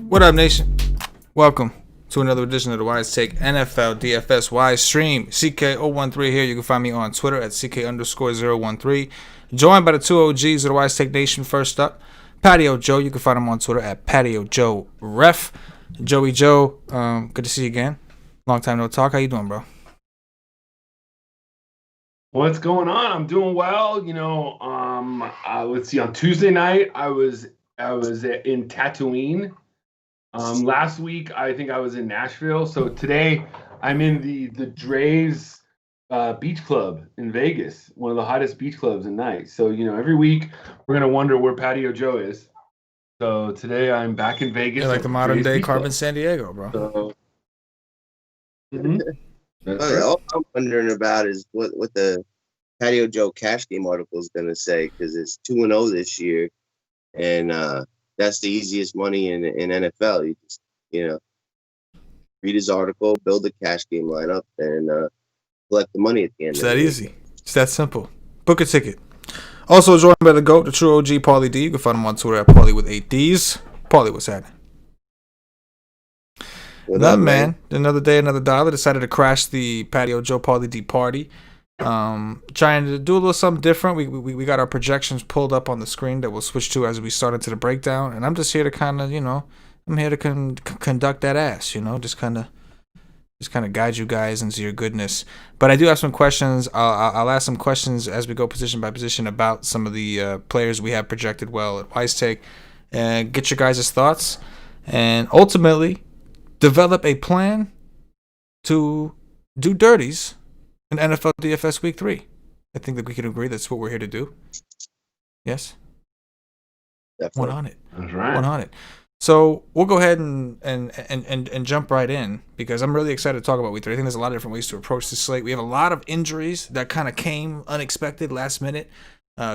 What up, nation? Welcome to another edition of the Wise Take NFL DFS Wise Stream. CK013 here. You can find me on Twitter at CK_013. Joined by the two OGs of the Wise Take Nation. First up, Patio Joe. You can find him on Twitter at Patio Joe Ref. Joey Joe, good to see you again. Long time no talk. How you doing, bro? What's going on? I'm doing well. Let's see. On Tuesday night, I was in Tatooine. Last week, I think I was in Nashville. So today, I'm in the Dre's Beach Club in Vegas, one of the hottest beach clubs in night. So every week we're gonna wonder where Patio Joe is. So today I'm back in Vegas. You're like the modern Dre's day Beach Carmen Club. San Diego, bro. So, All I'm wondering about is what the Patio Joe cash game article is going to say, because it's 2-0 this year, and that's the easiest money in NFL. You just read his article, build a cash game lineup, and collect the money at the end. It's that easy. It's that simple. Book a ticket. Also joined by the GOAT, the true OG, Paulie D. You can find him on Twitter at Paulie with 8 Ds. Paulie, what's happening? What Nah, up, man. Another day, another dollar. Decided to crash the Patio Joe Paulie D party. Trying to do a little something different. We got our projections pulled up on the screen that we'll switch to as we start into the breakdown. And I'm just here to kind of, I'm here to conduct that ass, just kind of guide you guys into your goodness. But I do have some questions. I'll ask some questions as we go position by position about some of the players we have projected well at Wise Take, and get your guys' thoughts, and ultimately develop a plan to do dirties in NFL DFS Week 3. I think that we can agree that's what we're here to do. Yes? Definitely. 1 on it. That's right. 1 on it. So we'll go ahead and jump right in, because I'm really excited to talk about Week 3. I think there's a lot of different ways to approach this slate. We have a lot of injuries that kind of came unexpected last minute.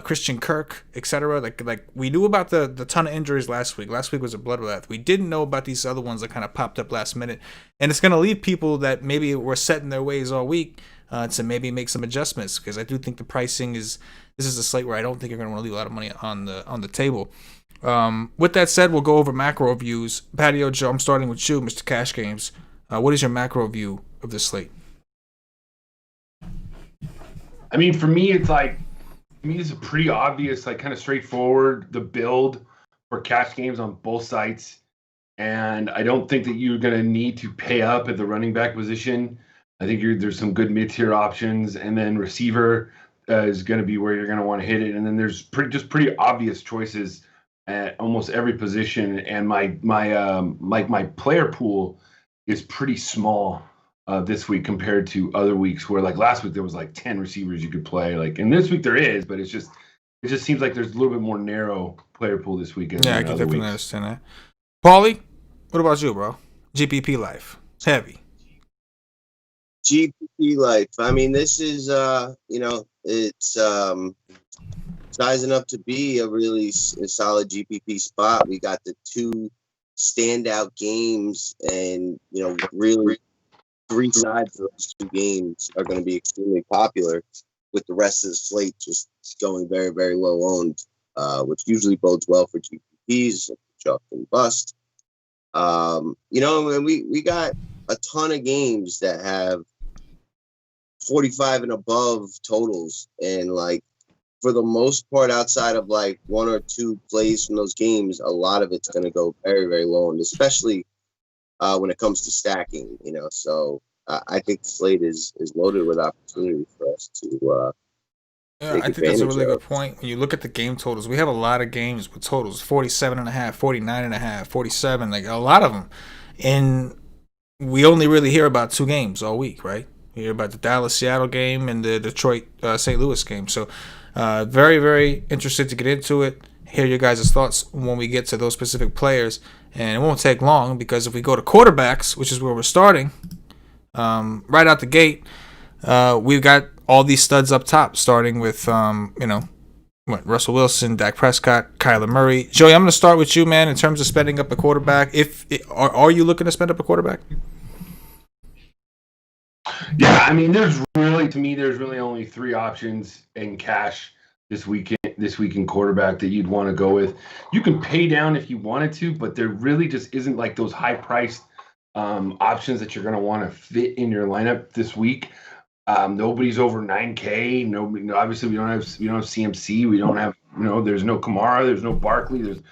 Christian Kirk, etc. Like we knew about the ton of injuries last week. Last week was a bloodbath. We didn't know about these other ones that kind of popped up last minute, and it's going to leave people that maybe were set in their ways all week to maybe make some adjustments, because I do think the pricing this is a slate where I don't think you're going to want to leave a lot of money on the table. With that said, we'll go over macro views. Patio Joe, I'm starting with you, Mr. Cash Games. What is your macro view of this slate? I mean, for me, it's a pretty obvious, kind of straightforward, the build for cash games on both sites. And I don't think that you're going to need to pay up at the running back position. I think there's some good mid-tier options. And then receiver is going to be where you're going to want to hit it. And then there's pretty obvious choices at almost every position. And my player pool is pretty small this week compared to other weeks, where last week there was 10 receivers you could play. And this week there is, but it just seems like there's a little bit more narrow player pool this weekend. Yeah, I can definitely understand that. Paulie, what about you, bro? GPP life, heavy. GPP life. I mean, this is it's sizing up to be a really solid GPP spot. We got the 2 standout games, and really 3 sides of those 2 games are going to be extremely popular, with the rest of the slate just going very, very low owned, which usually bodes well for GPPs, chalk and bust. And we got a ton of games that have 45 and above totals, and for the most part, outside of 1 or 2 plays from those games, a lot of it's going to go very, very low, and especially when it comes to stacking, So I think the slate is loaded with opportunity for us to. Yeah, I think that's a really good point. When you look at the game totals, we have a lot of games with totals 47.5, 49.5, 47, a lot of them, and we only really hear about 2 games all week, right? We hear about the Dallas-Seattle game and the Detroit-St. Louis game. So very, very interested to get into it. Hear your guys' thoughts when we get to those specific players. And it won't take long, because if we go to quarterbacks, which is where we're starting, right out the gate, we've got all these studs up top, starting with, Russell Wilson, Dak Prescott, Kyler Murray. Joey, I'm going to start with you, man, in terms of spending up a quarterback. Are you looking to spend up a quarterback? Yeah, I mean, there's really only 3 options in cash this weekend this week in quarterback that you'd want to go with. You can pay down if you wanted to, but there really just isn't like those high-priced options that you're going to want to fit in your lineup this week. Nobody's over 9K. Nobody. Obviously, we don't have CMC. We don't have there's no Kamara. There's no Barkley. There's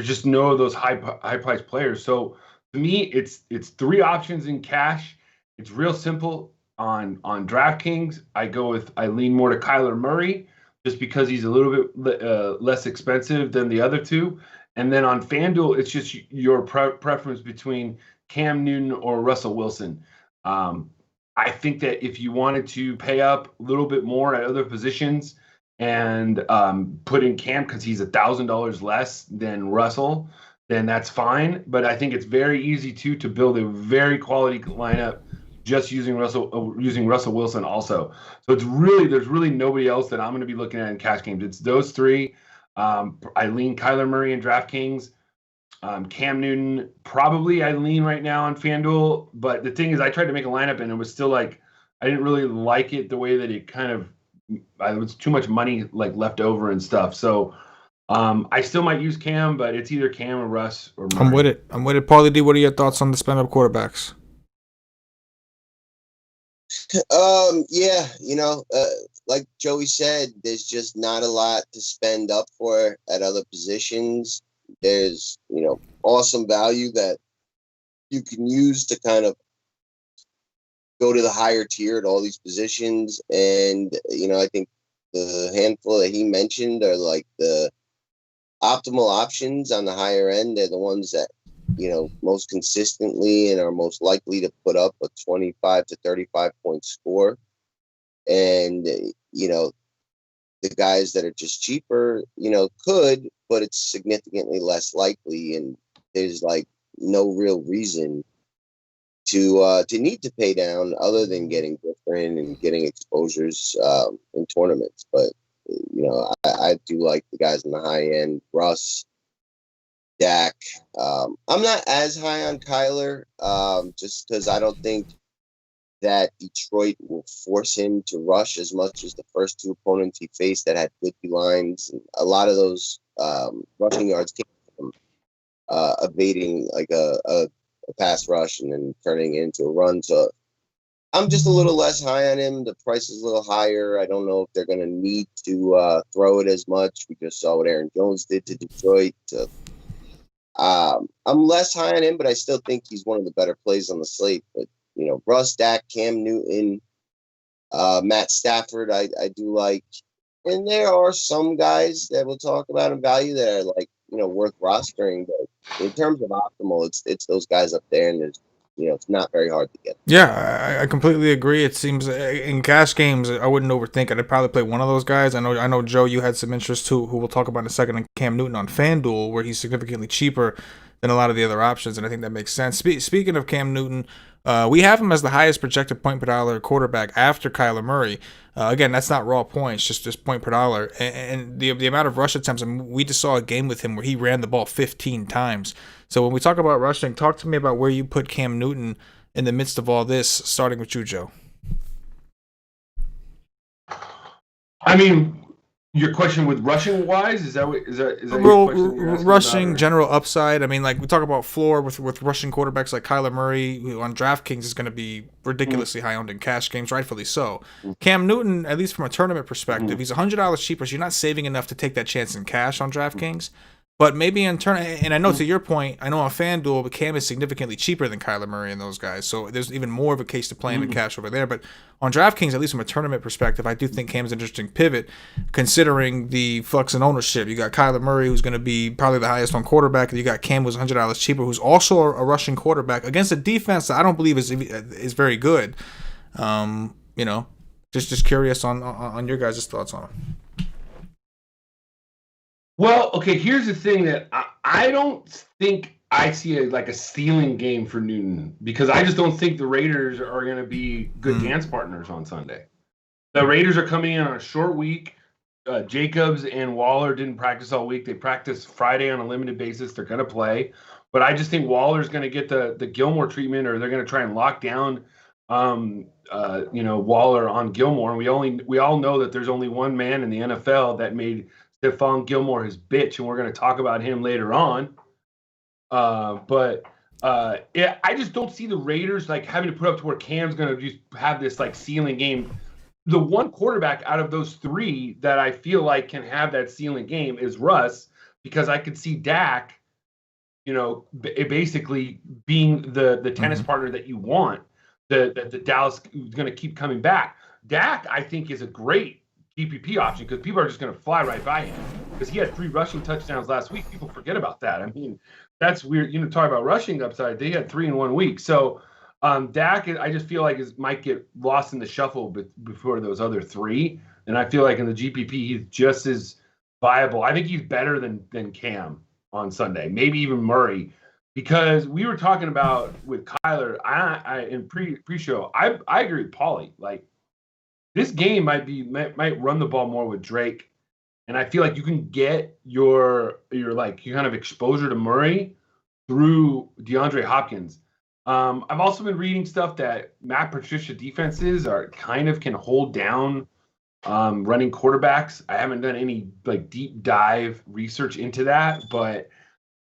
just no of those high-priced players. So to me, it's 3 options in cash. It's real simple. On DraftKings, I lean more to Kyler Murray just because he's a little bit less expensive than the other 2. And then on FanDuel, it's just your preference between Cam Newton or Russell Wilson. I think that if you wanted to pay up a little bit more at other positions and put in Cam because he's $1,000 less than Russell, then that's fine. But I think it's very easy to build a very quality lineup just using Russell Wilson also. So there's really nobody else that I'm going to be looking at in cash games. It's those 3. I lean Kyler Murray in DraftKings. Cam Newton, probably I lean right now on FanDuel. But the thing is, I tried to make a lineup and it was still like I didn't really like it the way that it kind of it was too much money like left over and stuff. So I still might use Cam, but it's either Cam or Russ or Murray. I'm with it. Paulie D, what are your thoughts on the spend up quarterbacks? Yeah, like Joey said, there's just not a lot to spend up for at other positions. There's, awesome value that you can use to kind of go to the higher tier at all these positions. And, I think the handful that he mentioned are like the optimal options on the higher end. They're the ones that, most consistently and are most likely to put up a 25 to 35 point score. And, the guys that are just cheaper, could, but it's significantly less likely. And there's like no real reason to need to pay down other than getting different and getting exposures in tournaments. But, I do like the guys on the high end, Russ, Dak. I'm not as high on Kyler just because I don't think that Detroit will force him to rush as much as the first 2 opponents he faced that had good lines. And a lot of those rushing yards came from evading like a pass rush and then turning it into a run. So I'm just a little less high on him. The price is a little higher. I don't know if they're going to need to throw it as much. We just saw what Aaron Jones did to Detroit. I'm less high on him, but I still think he's one of the better plays on the slate. But, Russ, Dak, Cam Newton, Matt Stafford, I do like. And there are some guys that we'll talk about in value that are like, worth rostering. But in terms of optimal, it's those guys up there, and there's, it's not very hard to get. Yeah, I completely agree. It seems in cash games, I wouldn't overthink it. I'd probably play one of those guys. I know, Joe, you had some interest too, who we'll talk about in a second, in Cam Newton on FanDuel, where he's significantly cheaper than a lot of the other options, and I think that makes sense. Speaking of Cam Newton, we have him as the highest projected point per dollar quarterback after Kyler Murray. Again, that's not raw points, just point per dollar. And the amount of rush attempts, we just saw a game with him where he ran the ball 15 times. So when we talk about rushing, talk to me about where you put Cam Newton in the midst of all this, starting with you, Joe. I mean, your question with rushing wise, is that rushing general upside? I mean, like we talk about floor with rushing quarterbacks like Kyler Murray, who on DraftKings is going to be ridiculously high owned in cash games, rightfully so. Cam Newton, at least from a tournament perspective, he's $100 cheaper, so you're not saving enough to take that chance in cash on DraftKings. But maybe in turn, and I know to your point, I know on FanDuel, but Cam is significantly cheaper than Kyler Murray and those guys. So there's even more of a case to play him in cash over there. But on DraftKings, at least from a tournament perspective, I do think Cam's an interesting pivot, considering the flux in ownership. You got Kyler Murray, who's going to be probably the highest on quarterback, and you got Cam, who's $100 cheaper, who's also a rushing quarterback against a defense that I don't believe is very good. Just curious on your guys' thoughts on him. Well, okay, here's the thing that I don't think I see a stealing game for Newton, because I just don't think the Raiders are going to be good dance partners on Sunday. The Raiders are coming in on a short week. Jacobs and Waller didn't practice all week. They practiced Friday on a limited basis. They're going to play. But I just think Waller's going to get the Gilmore treatment, or they're going to try and lock down Waller on Gilmore. And we all know that there's only one man in the NFL that made Stephon Gilmore, his bitch, and we're going to talk about him later on. But I just don't see the Raiders like having to put up to where Cam's going to just have this like ceiling game. The one quarterback out of those three that I feel like can have that ceiling game is Russ, because I could see Dak, basically being the tennis partner that you want. The Dallas is going to keep coming back. Dak, I think, is a great GPP option because people are just going to fly right by him because he had 3 rushing touchdowns last week. People forget about that. I mean, that's weird. Talk about rushing upside. They had 3 in 1 week. So Dak, I just feel like might get lost in the shuffle before those other 3. And I feel like in the GPP, he's just as viable. I think he's better than Cam on Sunday, maybe even Murray, because we were talking about with Kyler. I in pre-show, I agree with Paulie. Like this game might run the ball more with Drake, and I feel like you can get your kind of exposure to Murray through DeAndre Hopkins. I've also been reading stuff that Matt Patricia defenses can hold down running quarterbacks. I haven't done any like deep dive research into that, but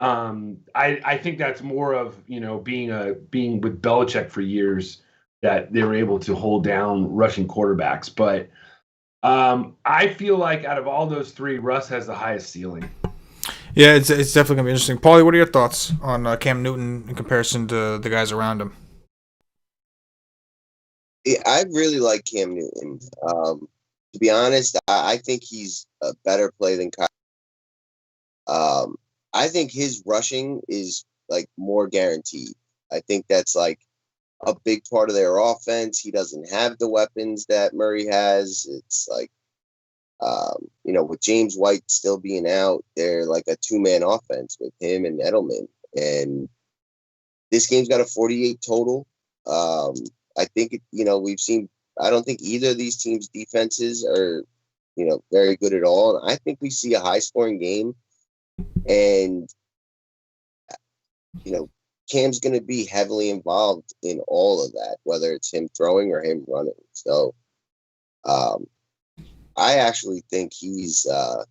I think that's more of being with Belichick for years that they were able to hold down rushing quarterbacks. But I feel like out of all those 3, Russ has the highest ceiling. Yeah, it's definitely gonna be interesting. Paulie, what are your thoughts on Cam Newton in comparison to the guys around him? Yeah, I really like Cam Newton. To be honest, I think he's a better play than Kyle. I think his rushing is like more guaranteed. I think that's like a big part of their offense. He doesn't have the weapons that Murray has. It's like, with James White still being out, they're like a 2-man offense with him and Edelman. And this game's got a 48 total. I think, we've seen, I don't think either of these teams' defenses are, very good at all. And I think we see a high-scoring game. And, Cam's going to be heavily involved in all of that, whether it's him throwing or him running. So I actually think he's a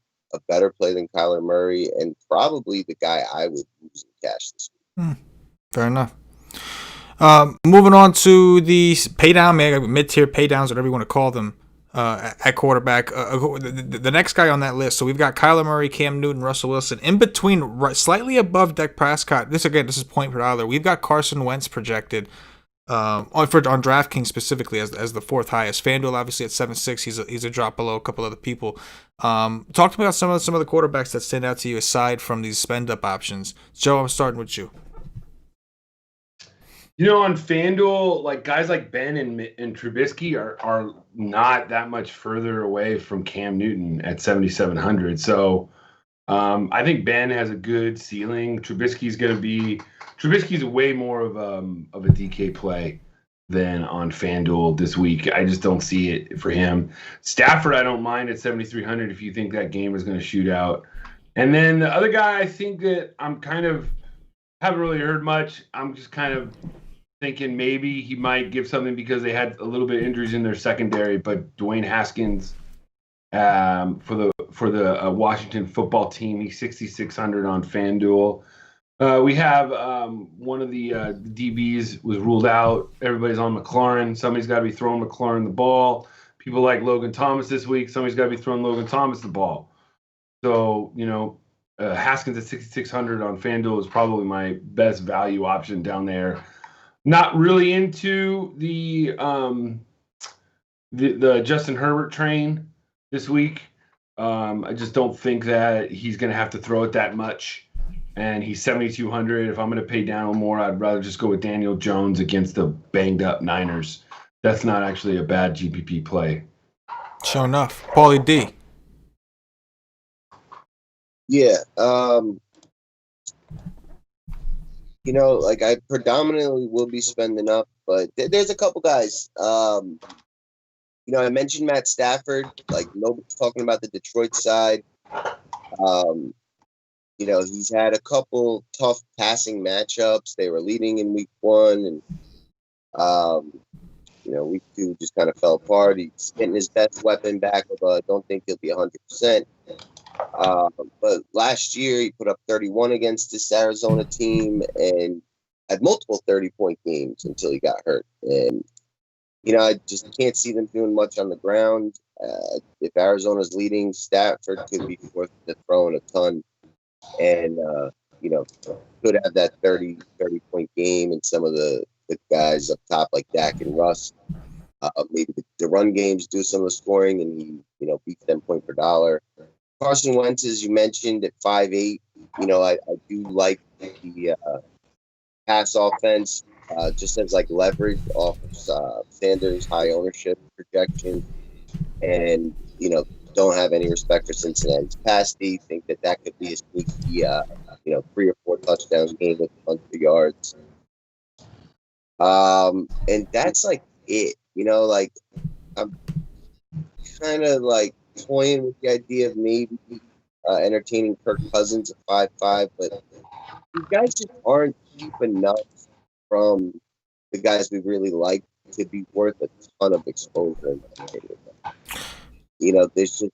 better play than Kyler Murray and probably the guy I would use in cash this week. Fair enough. Moving on to the mid-tier pay downs, whatever you want to call them, at quarterback. The next guy on that list, so we've got Kyler Murray, Cam Newton, Russell Wilson. In between, slightly above Dak Prescott, this is point per dollar. We've got Carson Wentz projected on DraftKings specifically as the 4th highest. FanDuel obviously at 7.6. He's a drop below a couple other people. Talk to me about some of the quarterbacks that stand out to you aside from these spend up options. Joe, I'm starting with you. On FanDuel, like guys like Ben and Trubisky are not that much further away from Cam Newton at 7,700. So I think Ben has a good ceiling. Trubisky's way more of a DK play than on FanDuel this week. I just don't see it for him. Stafford, I don't mind at 7,300 if you think that game is going to shoot out. And then the other guy, I think that I'm kind of haven't really heard much. I'm just kind of thinking maybe he might give something because they had a little bit of injuries in their secondary. But Dwayne Haskins for the Washington football team, he's 6,600 on FanDuel. We have one of the DBs was ruled out. Everybody's on McLaurin. Somebody's got to be throwing McLaurin the ball. People like Logan Thomas this week. Somebody's got to be throwing Logan Thomas the ball. So, Haskins at 6,600 on FanDuel is probably my best value option down there. Not really into the Justin Herbert train this week. I just don't think that he's going to have to throw it that much. And he's 7,200. If I'm going to pay down more, I'd rather just go with Daniel Jones against the banged up Niners. That's not actually a bad GPP play. Sure enough. Paulie D. Yeah. I predominantly will be spending up, but there's a couple guys. I mentioned Matt Stafford. Like, nobody's talking about the Detroit side. He's had a couple tough passing matchups. They were leading in week 1, and week 2 just kind of fell apart. He's getting his best weapon back, although I don't think he'll be 100%. But last year he put up 31 against this Arizona team and had multiple 30-point games until he got hurt. And I just can't see them doing much on the ground. If Arizona's leading, Stafford could be forced to throw in a ton, and could have that 30-point game. And some of the guys up top like Dak and Russ, maybe the run games do some of the scoring, and he beats them point per dollar. Carson Wentz, as you mentioned, at 5'8", I do like the pass offense. Just as like leverage off of Sanders' high ownership projection, and don't have any respect for Cincinnati's pass D. Think that could be a sneaky 3 or 4 touchdown game with a bunch of yards. And that's like it. Like I'm kind of like toying with the idea of maybe entertaining Kirk Cousins at 5'5", but these guys just aren't cheap enough from the guys we really like to be worth a ton of exposure. There's just,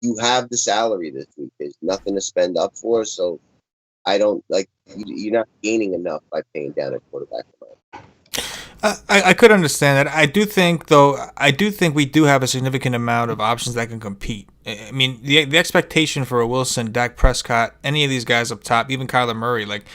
you have the salary this week. There's nothing to spend up for, so I don't like. You're not gaining enough by paying down a quarterback. I could understand that. I do think we do have a significant amount of options that can compete. I mean, the expectation for a Wilson, Dak Prescott, any of these guys up top, even Kyler Murray, like,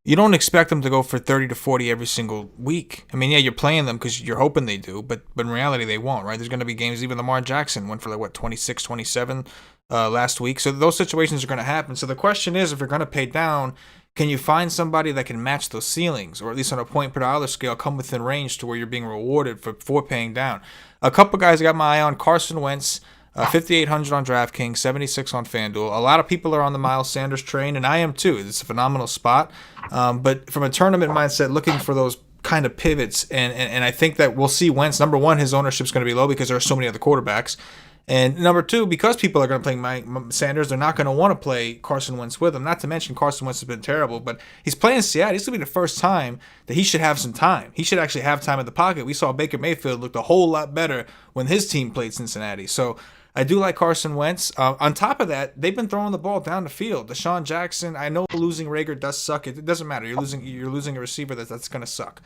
you don't expect them to go for 30 to 40 every single week. I mean, yeah, you're playing them because you're hoping they do, but in reality they won't, right? There's going to be games, even Lamar Jackson went for 26, 27 last week. So those situations are going to happen. So the question is, if you're going to pay down, can you find somebody that can match those ceilings, or at least on a point per dollar scale, come within range to where you're being rewarded for paying down? A couple guys I got my eye on: Carson Wentz, 5,800 on DraftKings, 76 on FanDuel. A lot of people are on the Miles Sanders train, and I am too. It's a phenomenal spot. But from a tournament mindset, looking for those kind of pivots, and I think that we'll see Wentz. Number one, his ownership's going to be low because there are so many other quarterbacks. And number two, because people are going to play Sanders, they're not going to want to play Carson Wentz with him. Not to mention Carson Wentz has been terrible, but he's playing Seattle. This will be the first time that he should have some time. He should actually have time in the pocket. We saw Baker Mayfield looked a whole lot better when his team played Cincinnati. So I do like Carson Wentz. On top of that, they've been throwing the ball down the field. Deshaun Jackson, I know losing Rager does suck. It doesn't matter. You're losing a receiver that's going to suck.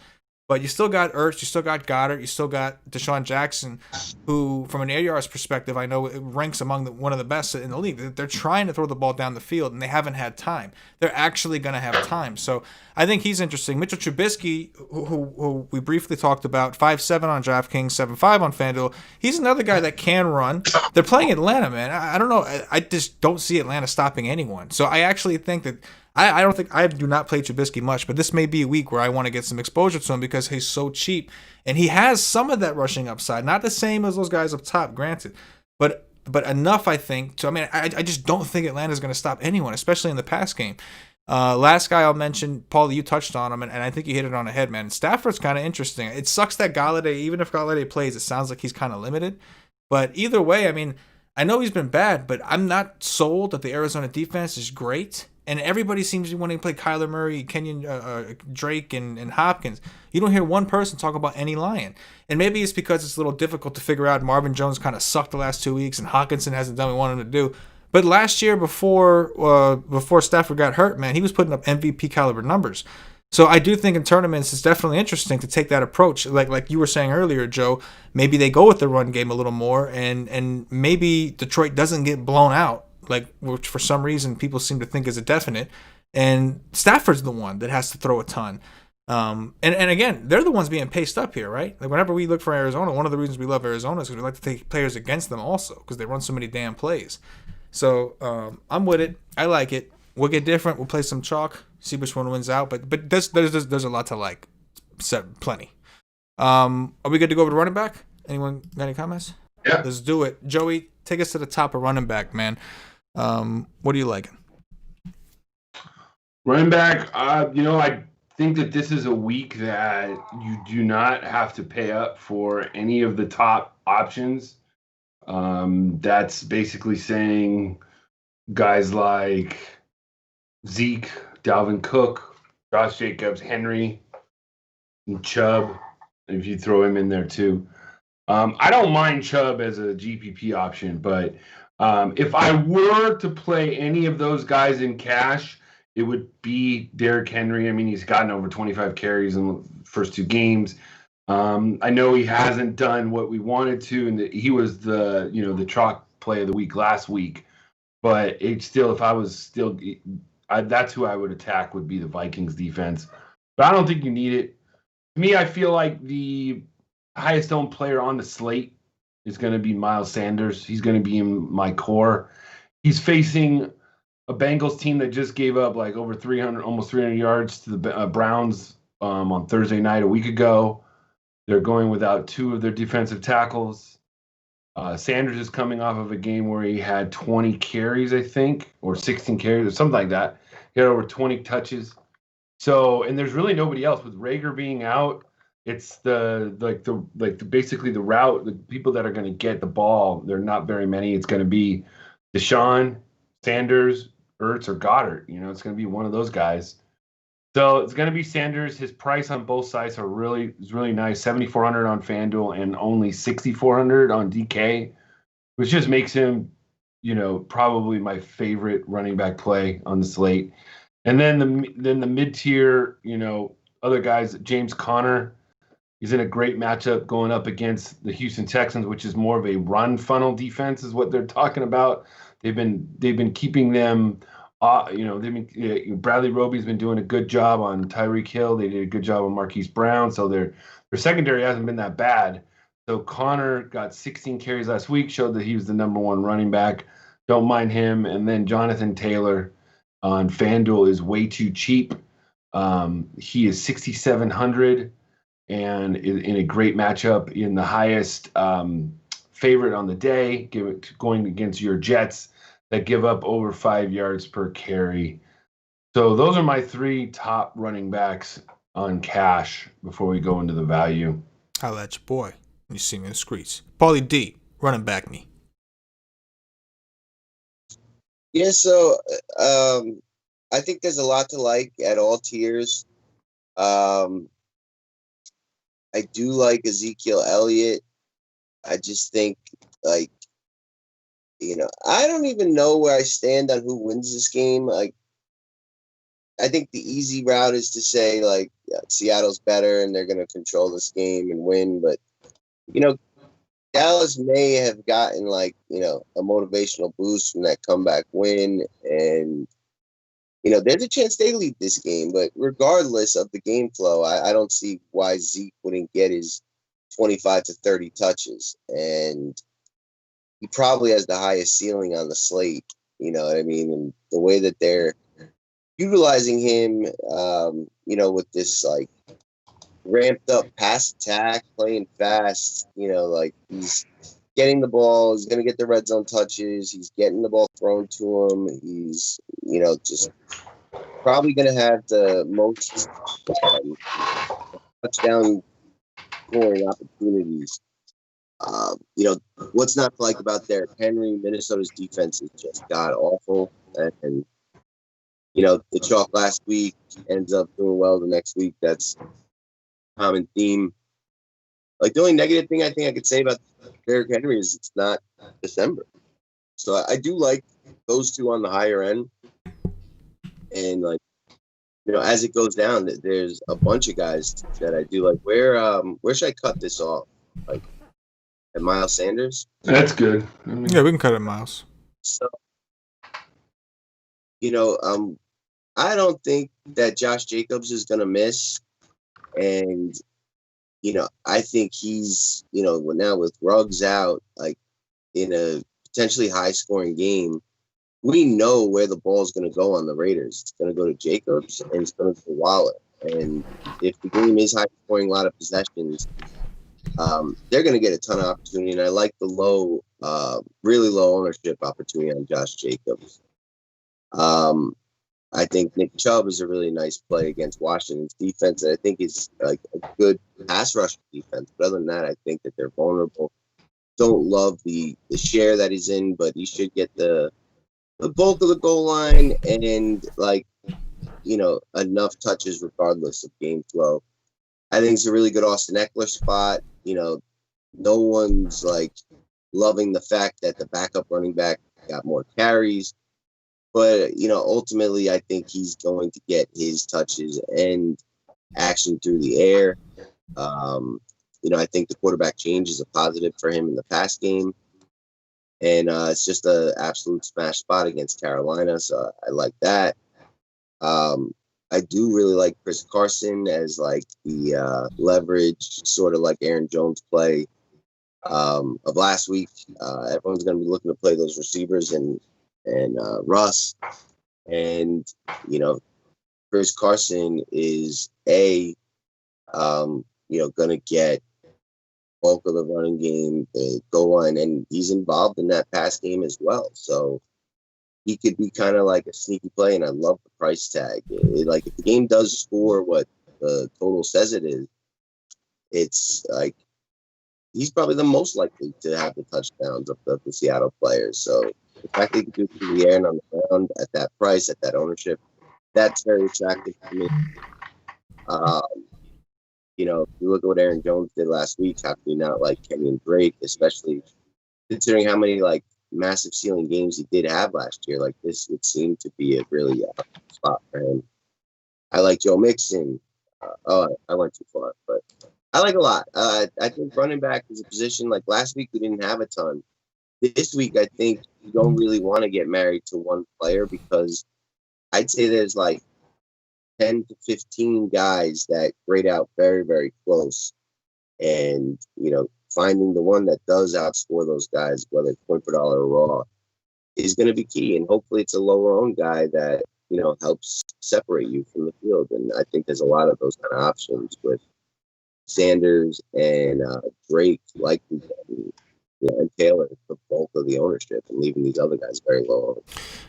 But you still got Ertz, you still got Goddard, you still got Deshaun Jackson, who, from an air yards perspective, I know it ranks among one of the best in the league. They're trying to throw the ball down the field, and they haven't had time. They're actually going to have time. So I think he's interesting. Mitchell Trubisky, who we briefly talked about, 5'7" on DraftKings, 7'5" on FanDuel. He's another guy that can run. They're playing Atlanta, man. I don't know. I just don't see Atlanta stopping anyone. So I actually think that I do not play Trubisky much, but this may be a week where I want to get some exposure to him because he's so cheap, and he has some of that rushing upside. Not the same as those guys up top, granted, but enough, I think. I just don't think Atlanta's going to stop anyone, especially in the pass game. Last guy I'll mention, Paulie, you touched on him, and I think you hit it on the head, man. Stafford's kind of interesting. It sucks that Golladay, even if Golladay plays, it sounds like he's kind of limited. But either way, I mean, I know he's been bad, but I'm not sold that the Arizona defense is great. And everybody seems to be wanting to play Kyler Murray, Kenyon Drake, and Hopkins. You don't hear one person talk about any Lion. And maybe it's because it's a little difficult to figure out. Marvin Jones kind of sucked the last 2 weeks, and Hawkinson hasn't done what we wanted him to do. But last year, before Stafford got hurt, man, he was putting up MVP caliber numbers. So I do think in tournaments it's definitely interesting to take that approach. Like you were saying earlier, Joe, maybe they go with the run game a little more, and maybe Detroit doesn't get blown out, which for some reason people seem to think is a definite, and Stafford's the one that has to throw a ton. And again, they're the ones being paced up here, right? Like, whenever we look for Arizona, one of the reasons we love Arizona is because we like to take players against them also, because they run so many damn plays. So I'm with it. I like it. We'll get different. We'll play some chalk, see which one wins out. But there's a lot to like. Plenty. Are we good to go over to running back? Anyone got any comments? Yeah. Let's do it. Joey, take us to the top of running back, man. What are you liking? Running back, I think that this is a week that you do not have to pay up for any of the top options. That's basically saying guys like Zeke, Dalvin Cook, Josh Jacobs, Henry, and Chubb, if you throw him in there too. I don't mind Chubb as a GPP option, but If I were to play any of those guys in cash, it would be Derrick Henry. I mean, he's gotten over 25 carries in the first 2 games. I know he hasn't done what we wanted to, and he was the chalk play of the week last week. But it's still, if I was still, that's who I would attack, would be the Vikings defense. But I don't think you need it. To me, I feel like the highest owned player on the slate is going to be Miles Sanders. He's going to be in my core. He's facing a Bengals team that just gave up like over 300, almost 300 yards to the Browns on Thursday night a week ago. They're going without 2 of their defensive tackles. Sanders is coming off of a game where he had 20 carries, I think, or 16 carries or something like that. He had over 20 touches. So, and there's really nobody else with Rager being out. It's basically the route, the people that are going to get the ball. They're not very many. It's going to be Deshaun, Sanders, Ertz, or Goddard. It's going to be one of those guys. So it's going to be Sanders. His price on both sides is really nice. 7,400 on FanDuel and only 6,400 on DK, which just makes him, probably my favorite running back play on the slate. And then the mid tier, other guys, James Conner. He's in a great matchup going up against the Houston Texans, which is more of a run funnel defense, is what they're talking about. They've been keeping them. Bradley Roby's been doing a good job on Tyreek Hill. They did a good job on Marquise Brown. So their secondary hasn't been that bad. So Connor got 16 carries last week, showed that he was the number 1 running back. Don't mind him. And then Jonathan Taylor on FanDuel is way too cheap. He is 6,700 and in a great matchup in the highest favorite on the day, going against your Jets that give up over 5 yards per carry. So those are my 3 top running backs on cash before we go into the value. Holla at your boy. You see me in the streets. Paulie D, running back me. Yeah, so I think there's a lot to like at all tiers. I do like Ezekiel Elliott. I just think, I don't even know where I stand on who wins this game. Like, I think the easy route is to say, Seattle's better and they're going to control this game and win. But, Dallas may have gotten, a motivational boost from that comeback win. And, there's a chance they lead this game. But regardless of the game flow, I don't see why Zeke wouldn't get his 25 to 30 touches. And he probably has the highest ceiling on the slate, you know what I mean? And the way that they're utilizing him, with this, ramped up pass attack, playing fast, he's getting the ball, he's going to get the red zone touches, he's getting the ball thrown to him, he's, just probably going to have the most touchdown scoring opportunities. What's not to like about Derrick Henry? Minnesota's defense is just god awful, and the chalk last week ends up doing well the next week. That's a common theme. The only negative thing I think I could say about Derrick Henry is it's not December, so I do like those 2 on the higher end, and as it goes down, there's a bunch of guys that I do like. Where should I cut this off? At Miles Sanders? That's good. Yeah, we can cut it, Miles. So, I don't think that Josh Jacobs is going to miss. And, I think he's, now with Ruggs out, in a potentially high-scoring game, we know where the ball is going to go on the Raiders. It's going to go to Jacobs, and it's going to go to Waller. And if the game is high-scoring, a lot of possessions, they're going to get a ton of opportunity, and I like the really low ownership opportunity on Josh Jacobs. I think Nick Chubb is a really nice play against Washington's defense, and I think it's a good pass rush defense. But other than that, I think that they're vulnerable. Don't love the share that he's in, but he should get the bulk of the goal line and enough touches regardless of game flow. I think it's a really good Austin Eckler spot. No one's loving the fact that the backup running back got more carries. But, ultimately, I think he's going to get his touches and action through the air. I think the quarterback change is a positive for him in the pass game. And it's just an absolute smash spot against Carolina. So I like that. I do really like Chris Carson as like the leverage, sort of like Aaron Jones play of last week. Everyone's going to be looking to play those receivers and Russ. And, Chris Carson is going to get bulk of the running game, the goal line, and he's involved in that pass game as well. So he could be kind of like a sneaky play, and I love the price tag. Like if the game does score what the total says it is, it's like he's probably the most likely to have the touchdowns of the Seattle players. So the fact that he can do it through the air and on the ground at that price, at that ownership, that's very attractive to me. If you look at what Aaron Jones did last week, how can you not like Kenyon Drake, especially considering how many like massive ceiling games he did have last year? Like this would seem to be a really spot for him. I like Joe Mixon. I went too far, but I like a lot. I think running back is a position like last week we didn't have a ton. This week I think you don't really want to get married to one player because I'd say there's like 10 to 15 guys that grade out very, very close. And, finding the one that does outscore those guys, whether it's point per dollar or raw, is going to be key. And hopefully it's a lower owned guy that, helps separate you from the field. And I think there's a lot of those kind of options with Sanders and Drake likely and Taylor, the bulk of the ownership, and leaving these other guys very low.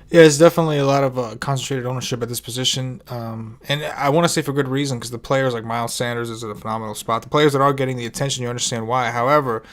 Yeah, it's definitely a lot of concentrated ownership at this position. And I want to say for good reason, because the players like Miles Sanders is a phenomenal spot. The players that are getting the attention, you understand why. However,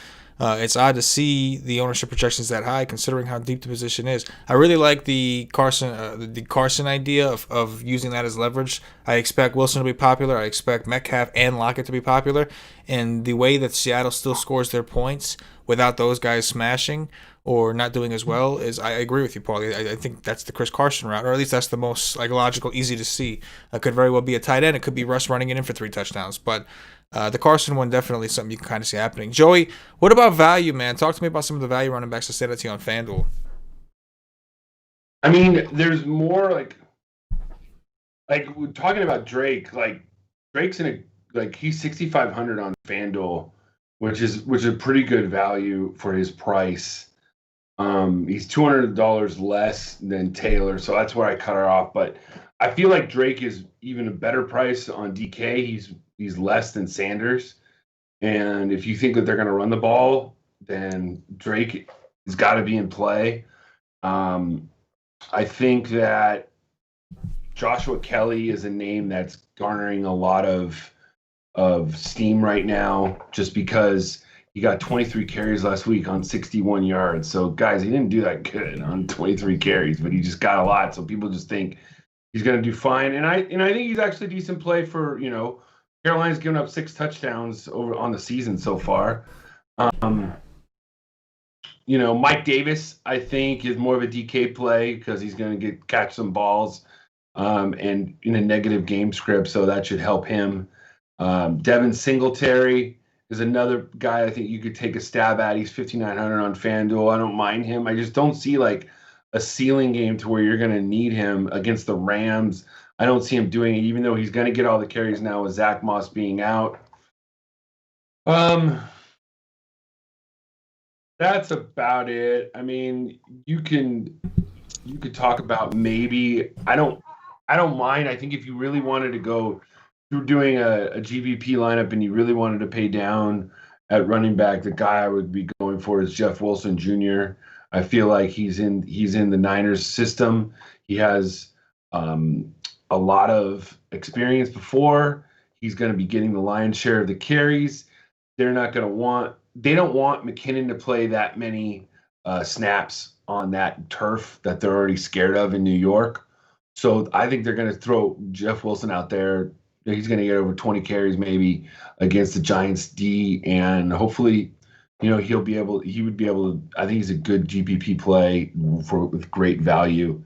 it's odd to see the ownership projections that high, considering how deep the position is. I really like the Carson idea of using that as leverage. I expect Wilson to be popular. I expect Metcalf and Lockett to be popular. And the way that Seattle still scores their points without those guys smashing or not doing as well is, I agree with you, Paulie. I think that's the Chris Carson route, or at least that's the most logical, easy to see. It could very well be a tight end. It could be Russ running it in for 3 touchdowns. But the Carson one definitely is something you can kind of see happening. Joey, what about value, man? Talk to me about some of the value running backs that stand out to you on FanDuel. I mean, there's more like we're talking about Drake. Like Drake's he's 6,500 on FanDuel, which is a pretty good value for his price. He's $200 less than Taylor, so that's where I cut her off. But I feel like Drake is even a better price on DK. He's less than Sanders, and if you think that they're going to run the ball, then Drake has got to be in play. I think that Joshua Kelly is a name that's garnering a lot of steam right now, just because he got 23 carries last week on 61 yards. So, guys, he didn't do that good on 23 carries, but he just got a lot. So people just think he's going to do fine. And I think he's actually a decent play for, Carolina's given up 6 touchdowns over on the season so far. Mike Davis, I think, is more of a DK play because he's going to catch some balls and in a negative game script, so that should help him. Devin Singletary is another guy I think you could take a stab at. He's 5,900 on FanDuel. I don't mind him. I just don't see like a ceiling game to where you're going to need him against the Rams. I don't see him doing it, even though he's going to get all the carries now with Zach Moss being out. That's about it. I mean, you could talk about maybe. I don't mind. I think if you really wanted to go, you're doing a GVP lineup and you really wanted to pay down at running back, the guy I would be going for is Jeff Wilson Jr. I feel like he's in the Niners system. He has a lot of experience before. He's going to be getting the lion's share of the carries. They don't want McKinnon to play that many snaps on that turf that they're already scared of in New York. So I think they're going to throw Jeff Wilson out there. He's going to get over 20 carries maybe against the Giants D, and hopefully he would be able to, I think he's a good GPP play with great value.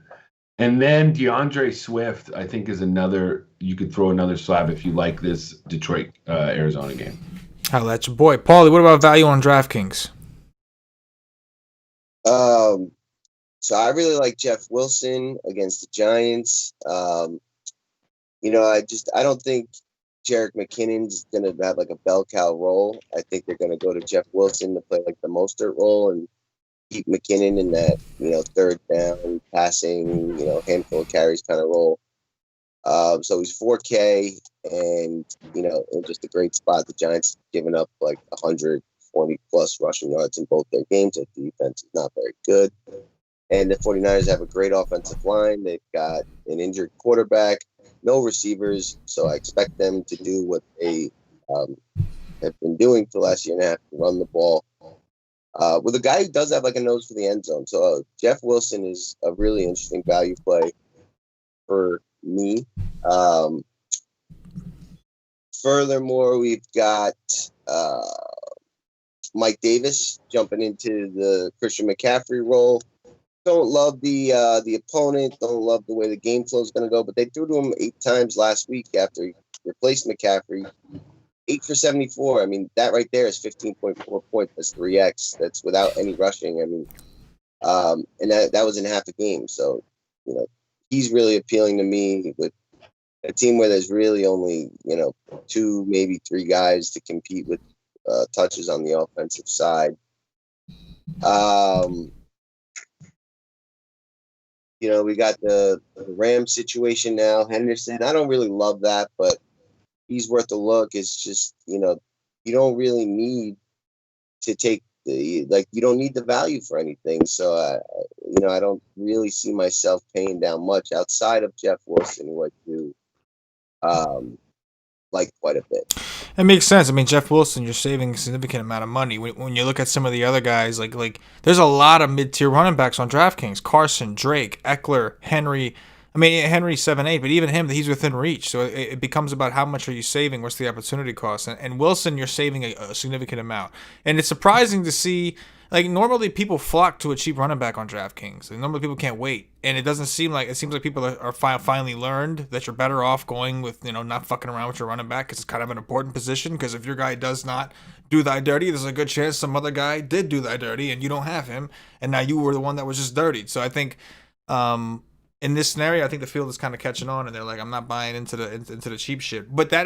And then DeAndre Swift, I think, is another, you could throw another slab if you like this Detroit Arizona game. I'll let your boy. Paulie, what about value on DraftKings? So I really like Jeff Wilson against the Giants. I don't think Jerick McKinnon's going to have like a bell cow role. I think they're going to go to Jeff Wilson to play like the Mostert role and keep McKinnon in that, third down passing, handful of carries kind of role. So he's 4K and, in just a great spot. The Giants giving up like 120 plus rushing yards in both their games. Their defense is not very good. And the 49ers have a great offensive line. They've got an injured quarterback, no receivers. So I expect them to do what they have been doing for the last year and a half, to run the ball. With a guy who does have like a nose for the end zone. So Jeff Wilson is a really interesting value play for me. Furthermore, we've got Mike Davis jumping into the Christian McCaffrey role. Don't love the opponent. Don't love the way the game flow is going to go. But they threw to him 8 times last week after he replaced McCaffrey. 8 for 74. I mean, that right there is 15.4 points. That's 3x. That's without any rushing. I mean, and that was in half a game. So, he's really appealing to me with a team where there's really only, 2, maybe 3 guys to compete with touches on the offensive side. We got the Rams situation now. Henderson, I don't really love that, but he's worth a look. It's just, you don't really need to take you don't need the value for anything. So, I don't really see myself paying down much outside of Jeff Wilson, who I do like quite a bit. It makes sense. I mean, Jeff Wilson, you're saving a significant amount of money. When you look at some of the other guys, like there's a lot of mid-tier running backs on DraftKings. Carson, Drake, Eckler, Henry. I mean, Henry's 7-8, but even him, he's within reach. So it becomes about how much are you saving, what's the opportunity cost. And Wilson, you're saving a significant amount. And it's surprising to see, like, normally people flock to a cheap running back on DraftKings. And normally people can't wait. And it seems like people are finally learned that you're better off going with, not fucking around with your running back, because it's kind of an important position. Because if your guy does not do that dirty, there's a good chance some other guy did do that dirty and you don't have him. And now you were the one that was just dirtied. So I think, in this scenario, I think the field is kind of catching on, and they're like, I'm not buying into the cheap shit. But that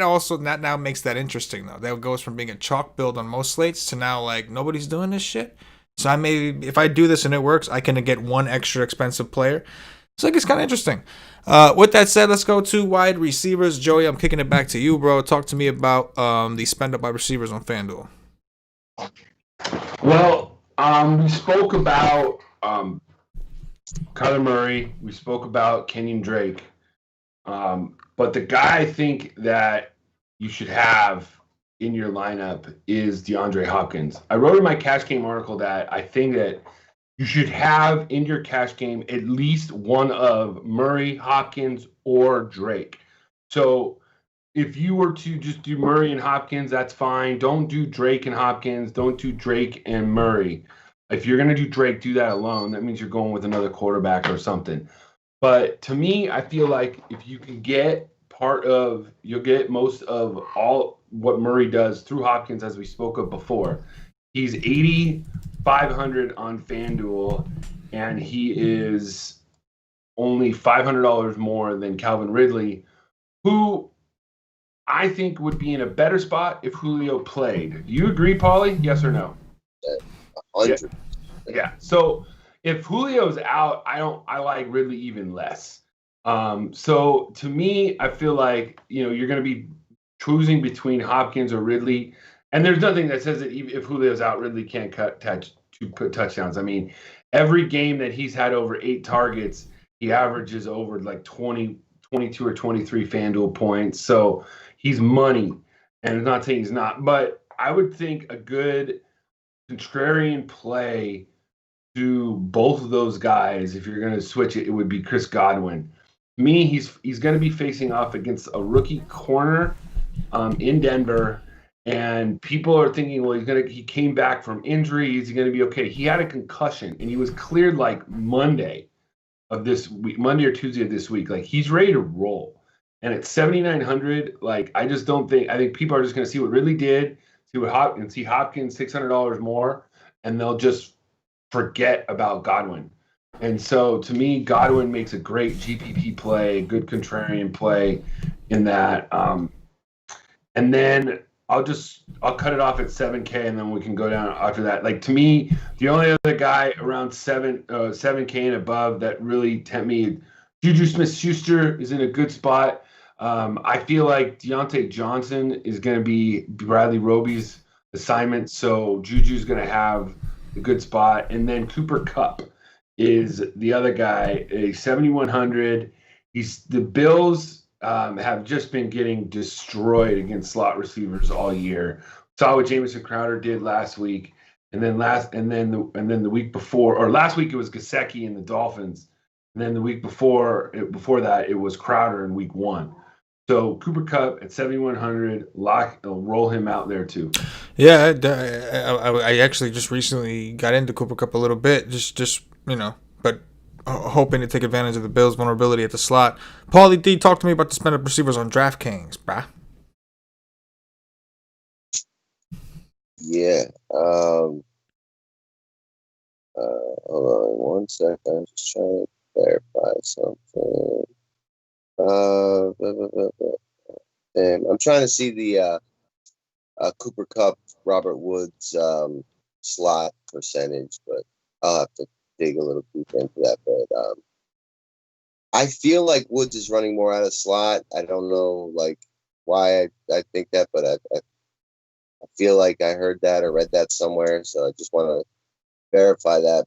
now makes that interesting, though. That goes from being a chalk build on most slates to now, like, nobody's doing this shit. So if I do this and it works, I can get one extra expensive player. So it's kind of interesting. With that said, let's go to wide receivers. Joey, I'm kicking it back to you, bro. Talk to me about the spend up wide receivers on FanDuel. Well, we spoke about Kyler Murray. We spoke about Kenyon Drake. But the guy I think that you should have in your lineup is DeAndre Hopkins. I wrote in my cash game article that I think that you should have in your cash game at least one of Murray, Hopkins, or Drake. So if you were to just do Murray and Hopkins, that's fine. Don't do Drake and Hopkins. Don't do Drake and Murray. If you're going to do Drake, do that alone. That means you're going with another quarterback or something. But to me, I feel like if you can get you'll get most of all what Murray does through Hopkins, as we spoke of before. He's 8,500 on FanDuel, and he is only $500 more than Calvin Ridley, who I think would be in a better spot if Julio played. Do you agree, Paulie? Yes or no? 100. Yeah. So if Julio's out, I like Ridley even less. So to me, I feel like, you're going to be choosing between Hopkins or Ridley. And there's nothing that says that if Julio's out, Ridley can't put touchdowns. I mean, every game that he's had over 8 targets, he averages over like 22 or 23 FanDuel points. So he's money. And I'm not saying he's not, but I would think a good contrarian play to both of those guys, if you're going to switch it, it would be Chris Godwin. To me, he's going to be facing off against a rookie corner in Denver, And people are thinking, well, he came back from injury. Is he going to be okay? He had a concussion, and he was cleared like Monday of this week, Monday or Tuesday of this week. Like, he's ready to roll. And at 7,900, like, I just don't think, I think people are just going to see what Ridley did, see Hopkins $600 more, and they'll just forget about Godwin. And so to me, Godwin makes a great GPP play, good contrarian play in that. And then I'll cut it off at 7K, and then we can go down after that. Like, to me, the only other guy around 7K and above that really tempt me, Juju Smith-Schuster is in a good spot. I feel like Deontay Johnson is going to be Bradley Roby's assignment, so Juju's going to have a good spot. And then Cooper Kupp is the other guy, a 7,100. The Bills have just been getting destroyed against slot receivers all year. Saw what Jamison Crowder did last week, and then the week before, or last week it was Gesicki and the Dolphins, and then the week before that it was Crowder in week 1. So Cooper Kupp at 7,100, roll him out there too. Yeah, I actually just recently got into Cooper Kupp a little bit, just but hoping to take advantage of the Bills' vulnerability at the slot. Paulie D, talk to me about the spend up receivers on DraftKings, brah. Yeah. Hold on 1 second. I'm just trying to clarify something. I'm trying to see the Cooper Kupp, Robert Woods slot percentage, but I'll have to dig a little deeper into that. But I feel like Woods is running more out of slot. I don't know like why I think that, but I feel like I heard that or read that somewhere. So I just want to verify that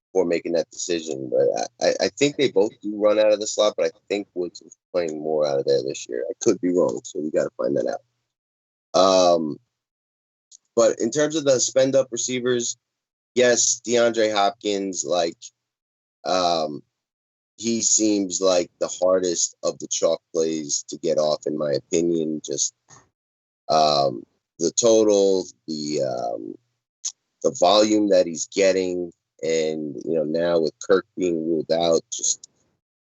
before making that decision. But I think they both do run out of the slot, but I think Woods is playing more out of there this year. I could be wrong, so we got to find that out. But in terms of the spend up receivers, yes, DeAndre Hopkins, like, he seems like the hardest of the chalk plays to get off, in my opinion. Just the total, the volume that he's getting, and now with Kirk being ruled out, just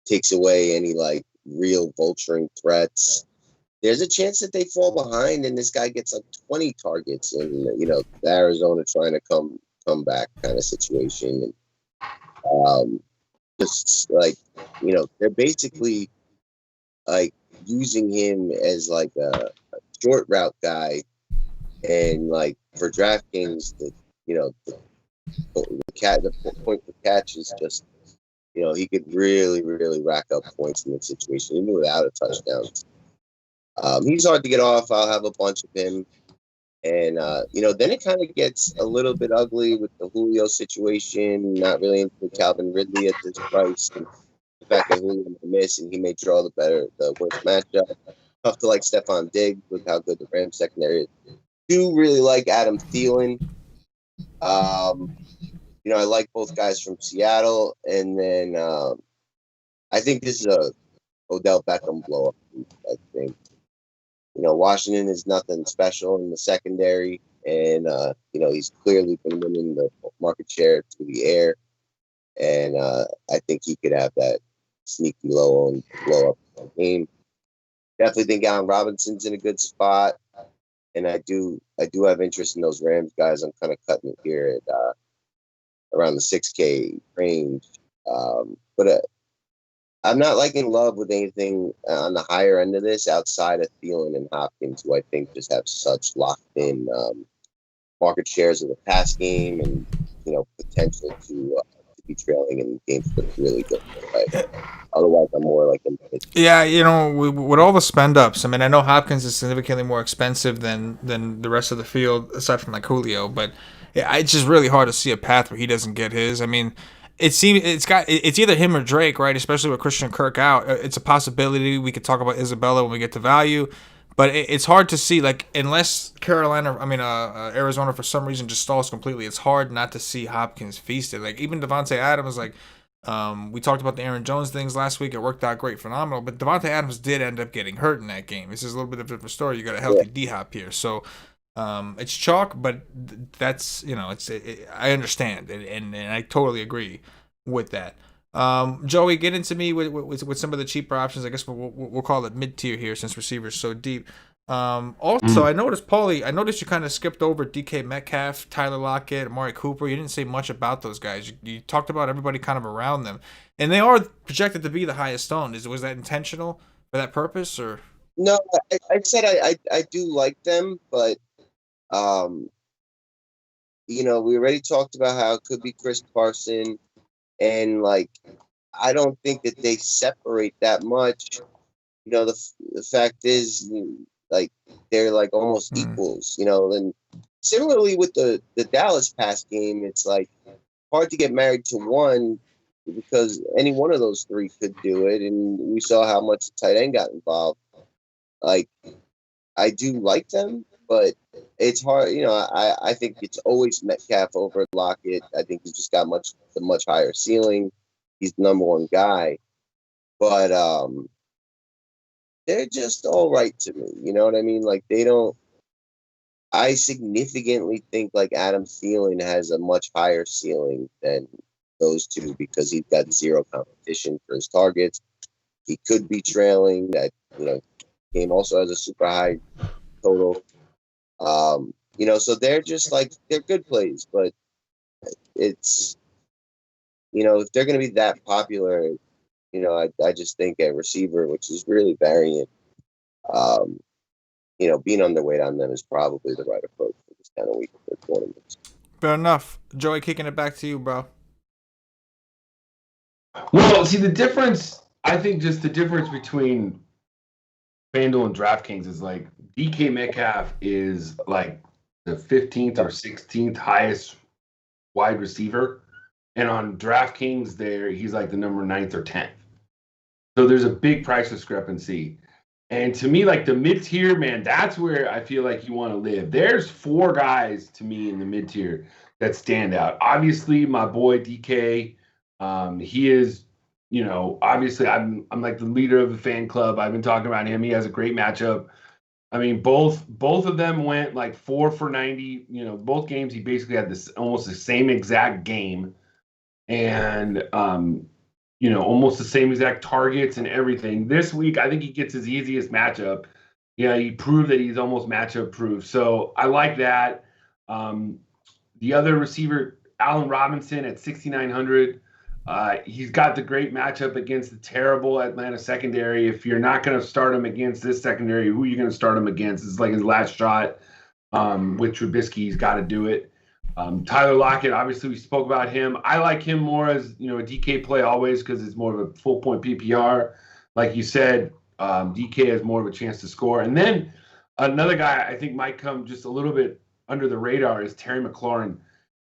takes away any like real vulturing threats. There's a chance that they fall behind and this guy gets like 20 targets, and Arizona trying to come back kind of situation. And just like they're basically like using him as like a short route guy, and like for DraftKings, the point for catch is just he could really rack up points in this situation even without a touchdown. He's hard to get off. I'll have a bunch of him. And, then it kind of gets a little bit ugly with the Julio situation, not really into Calvin Ridley at this price. And the fact that Julio might miss and he may draw the worst matchup. Tough to like Stephon Diggs with how good the Rams secondary is. Do really like Adam Thielen. I like both guys from Seattle. And then I think this is a Odell Beckham blow-up, I think. Washington is nothing special in the secondary, and he's clearly been winning the market share through the air, and I think he could have that sneaky low and blow up game. Definitely think Allen Robinson's in a good spot, and I do have interest in those Rams guys. I'm kind of cutting it here at around the 6K range, but I'm not in love with anything on the higher end of this outside of Thielen and Hopkins, who I think just have such locked-in market shares of the pass game and potential to be trailing in games that really good. Right? Otherwise, I'm more like in the Yeah, with all the spend ups, I mean, I know Hopkins is significantly more expensive than the rest of the field, aside from like Julio, but it's just really hard to see a path where he doesn't get his. I mean, it's either him or Drake, right? Especially with Christian Kirk out, it's a possibility. We could talk about Isabella when we get to value, but it's hard to see, like, unless Arizona for some reason just stalls completely. It's hard not to see Hopkins feasted. Like even Devontae Adams, like we talked about the Aaron Jones things last week. It worked out great, phenomenal. But Devontae Adams did end up getting hurt in that game. This is a little bit of a different story. You got a healthy D-Hop here, so. It's chalk, but that's I understand and I totally agree with that. Joey, get into me with some of the cheaper options. I guess we'll call it mid tier here since receivers so deep. Also, I noticed Paulie. I noticed you kind of skipped over DK Metcalf, Tyler Lockett, Amari Cooper. You didn't say much about those guys. You talked about everybody kind of around them, and they are projected to be the highest owned. Was that intentional for that purpose or? No, I said I do like them, but we already talked about how it could be Chris Carson, and like I don't think that they separate that much. The fact is, like they're like almost equals. And similarly with the Dallas pass game, it's like hard to get married to one because any one of those three could do it, and we saw how much the tight end got involved. Like I do like them, but it's hard. I think it's always Metcalf over Lockett. I think he's just got the much higher ceiling. He's the number one guy, but they're just all right to me. You know what I mean? Like they don't. I significantly think like Adam Thielen has a much higher ceiling than those two because he's got zero competition for his targets. He could be trailing that. Game also has a super high total. So they're just like they're good plays, but it's if they're going to be that popular, I just think a receiver, which is really variant, being underweight on them is probably the right approach for this kind of week for tournaments. Fair enough. Joey, kicking it back to you, bro. Well, see the difference. I think just the difference between FanDuel and DraftKings is like DK Metcalf is like the 15th or 16th highest wide receiver. And on DraftKings he's like the number 9th or 10th. So there's a big price discrepancy. And to me, like the mid-tier, man, that's where I feel like you want to live. There's 4 guys to me in the mid-tier that stand out. Obviously, my boy DK, he is obviously I'm like the leader of the fan club. I've been talking about him. He has a great matchup. I mean, both of them went like 4 for 90. Both games he basically had this almost the same exact game, and almost the same exact targets and everything. This week, I think he gets his easiest matchup. He proved that he's almost matchup proof. So I like that. The other receiver, Allen Robinson at 6,900. He's got the great matchup against the terrible Atlanta secondary. If you're not going to start him against this secondary, who are you going to start him against? It's like his last shot. With Trubisky, he's got to do it. Tyler Lockett, obviously, we spoke about him. I like him more as a DK play always because it's more of a full point PPR. Like you said, DK has more of a chance to score. And then another guy I think might come just a little bit under the radar is Terry McLaurin.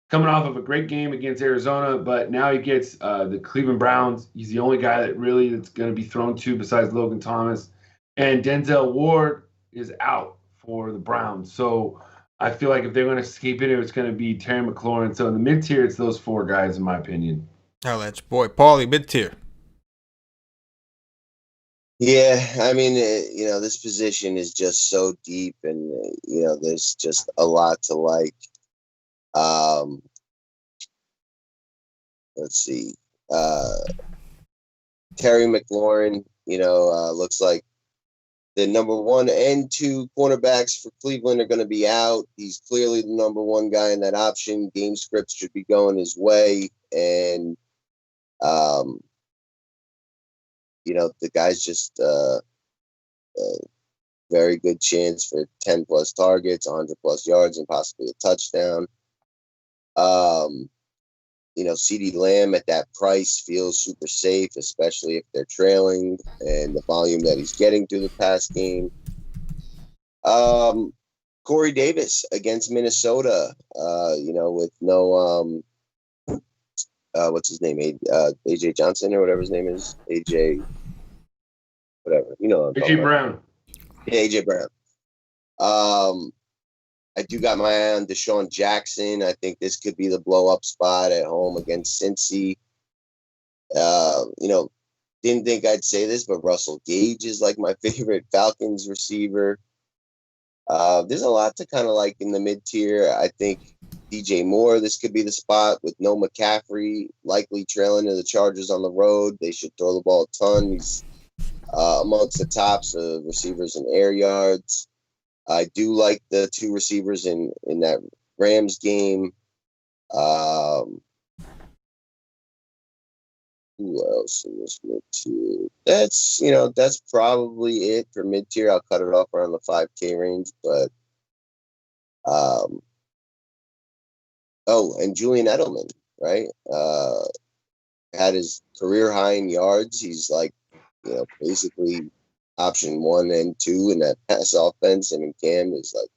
Coming off of a great game against Arizona, but now he gets the Cleveland Browns. He's the only guy that's going to be thrown to besides Logan Thomas. And Denzel Ward is out for the Browns. So I feel like if they're going to keep it, it's going to be Terry McLaurin. So in the mid-tier, it's those 4 guys, in my opinion. Oh, that's boy. Paulie, mid-tier. Yeah, I mean, this position is just so deep and, there's just a lot to like. Let's see. Terry McLaurin, looks like the number 1 and 2 cornerbacks for Cleveland are going to be out. He's clearly the number 1 guy in that option. Game scripts should be going his way. And, the guy's just a very good chance for 10-plus targets, 100-plus yards, and possibly a touchdown. CeeDee Lamb at that price feels super safe, especially if they're trailing and the volume that he's getting through the pass game. Corey Davis against Minnesota, with no, what's his name? AJ Johnson or whatever his name is. AJ, whatever. AJ Brown. Yeah, AJ Brown. I do got my eye on Deshaun Jackson. I think this could be the blow-up spot at home against Cincy. Didn't think I'd say this, but Russell Gage is like my favorite Falcons receiver. There's a lot to kind of like in the mid tier. I think DJ Moore, this could be the spot with no McCaffrey, likely trailing to the Chargers on the road. They should throw the ball a ton. He's amongst the tops of receivers in air yards. I do like the two receivers in that Rams game. Who else in this mid tier? That's probably it for mid tier. I'll cut it off around the 5K range, but and Julian Edelman, right? Had his career high in yards. He's like, basically option 1 and 2 in that pass offense. I mean, Cam is like,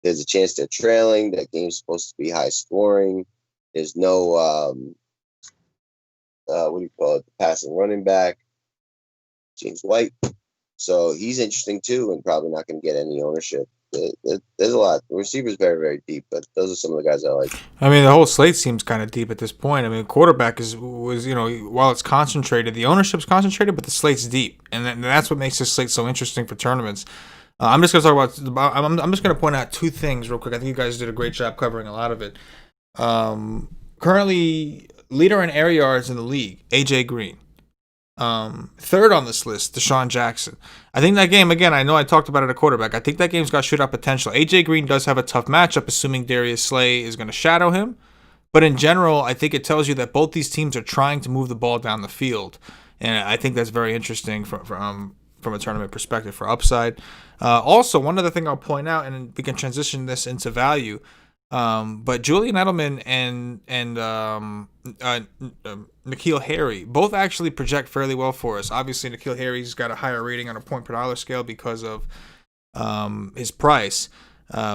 there's a chance they're trailing. That game's supposed to be high scoring. There's no, what do you call it? The passing running back, James White. So he's interesting too, and probably not going to get any ownership. There's a lot. The receiver's very, very deep, but those are some of the guys I like. I mean, the whole slate seems kind of deep at this point. I mean, quarterback was while it's concentrated, the ownership's concentrated, but the slate's deep, and that's what makes this slate so interesting for tournaments. I'm just going to talk about. I'm just going to point out two things real quick. I think you guys did a great job covering a lot of it. Currently, leader in air yards in the league, AJ Green. Third on this list, Deshaun Jackson. I think that game, again, I know I talked about it at quarterback. I think that game's got shootout potential. AJ Green does have a tough matchup, assuming Darius Slay is going to shadow him. But in general, I think it tells you that both these teams are trying to move the ball down the field. And I think that's very interesting from a tournament perspective for upside. Also, one other thing I'll point out, and we can transition this into value, but Julian Edelman and N'Keal Harry both actually project fairly well for us. Obviously, N'Keal Harry's got a higher rating on a point per dollar scale because of his price,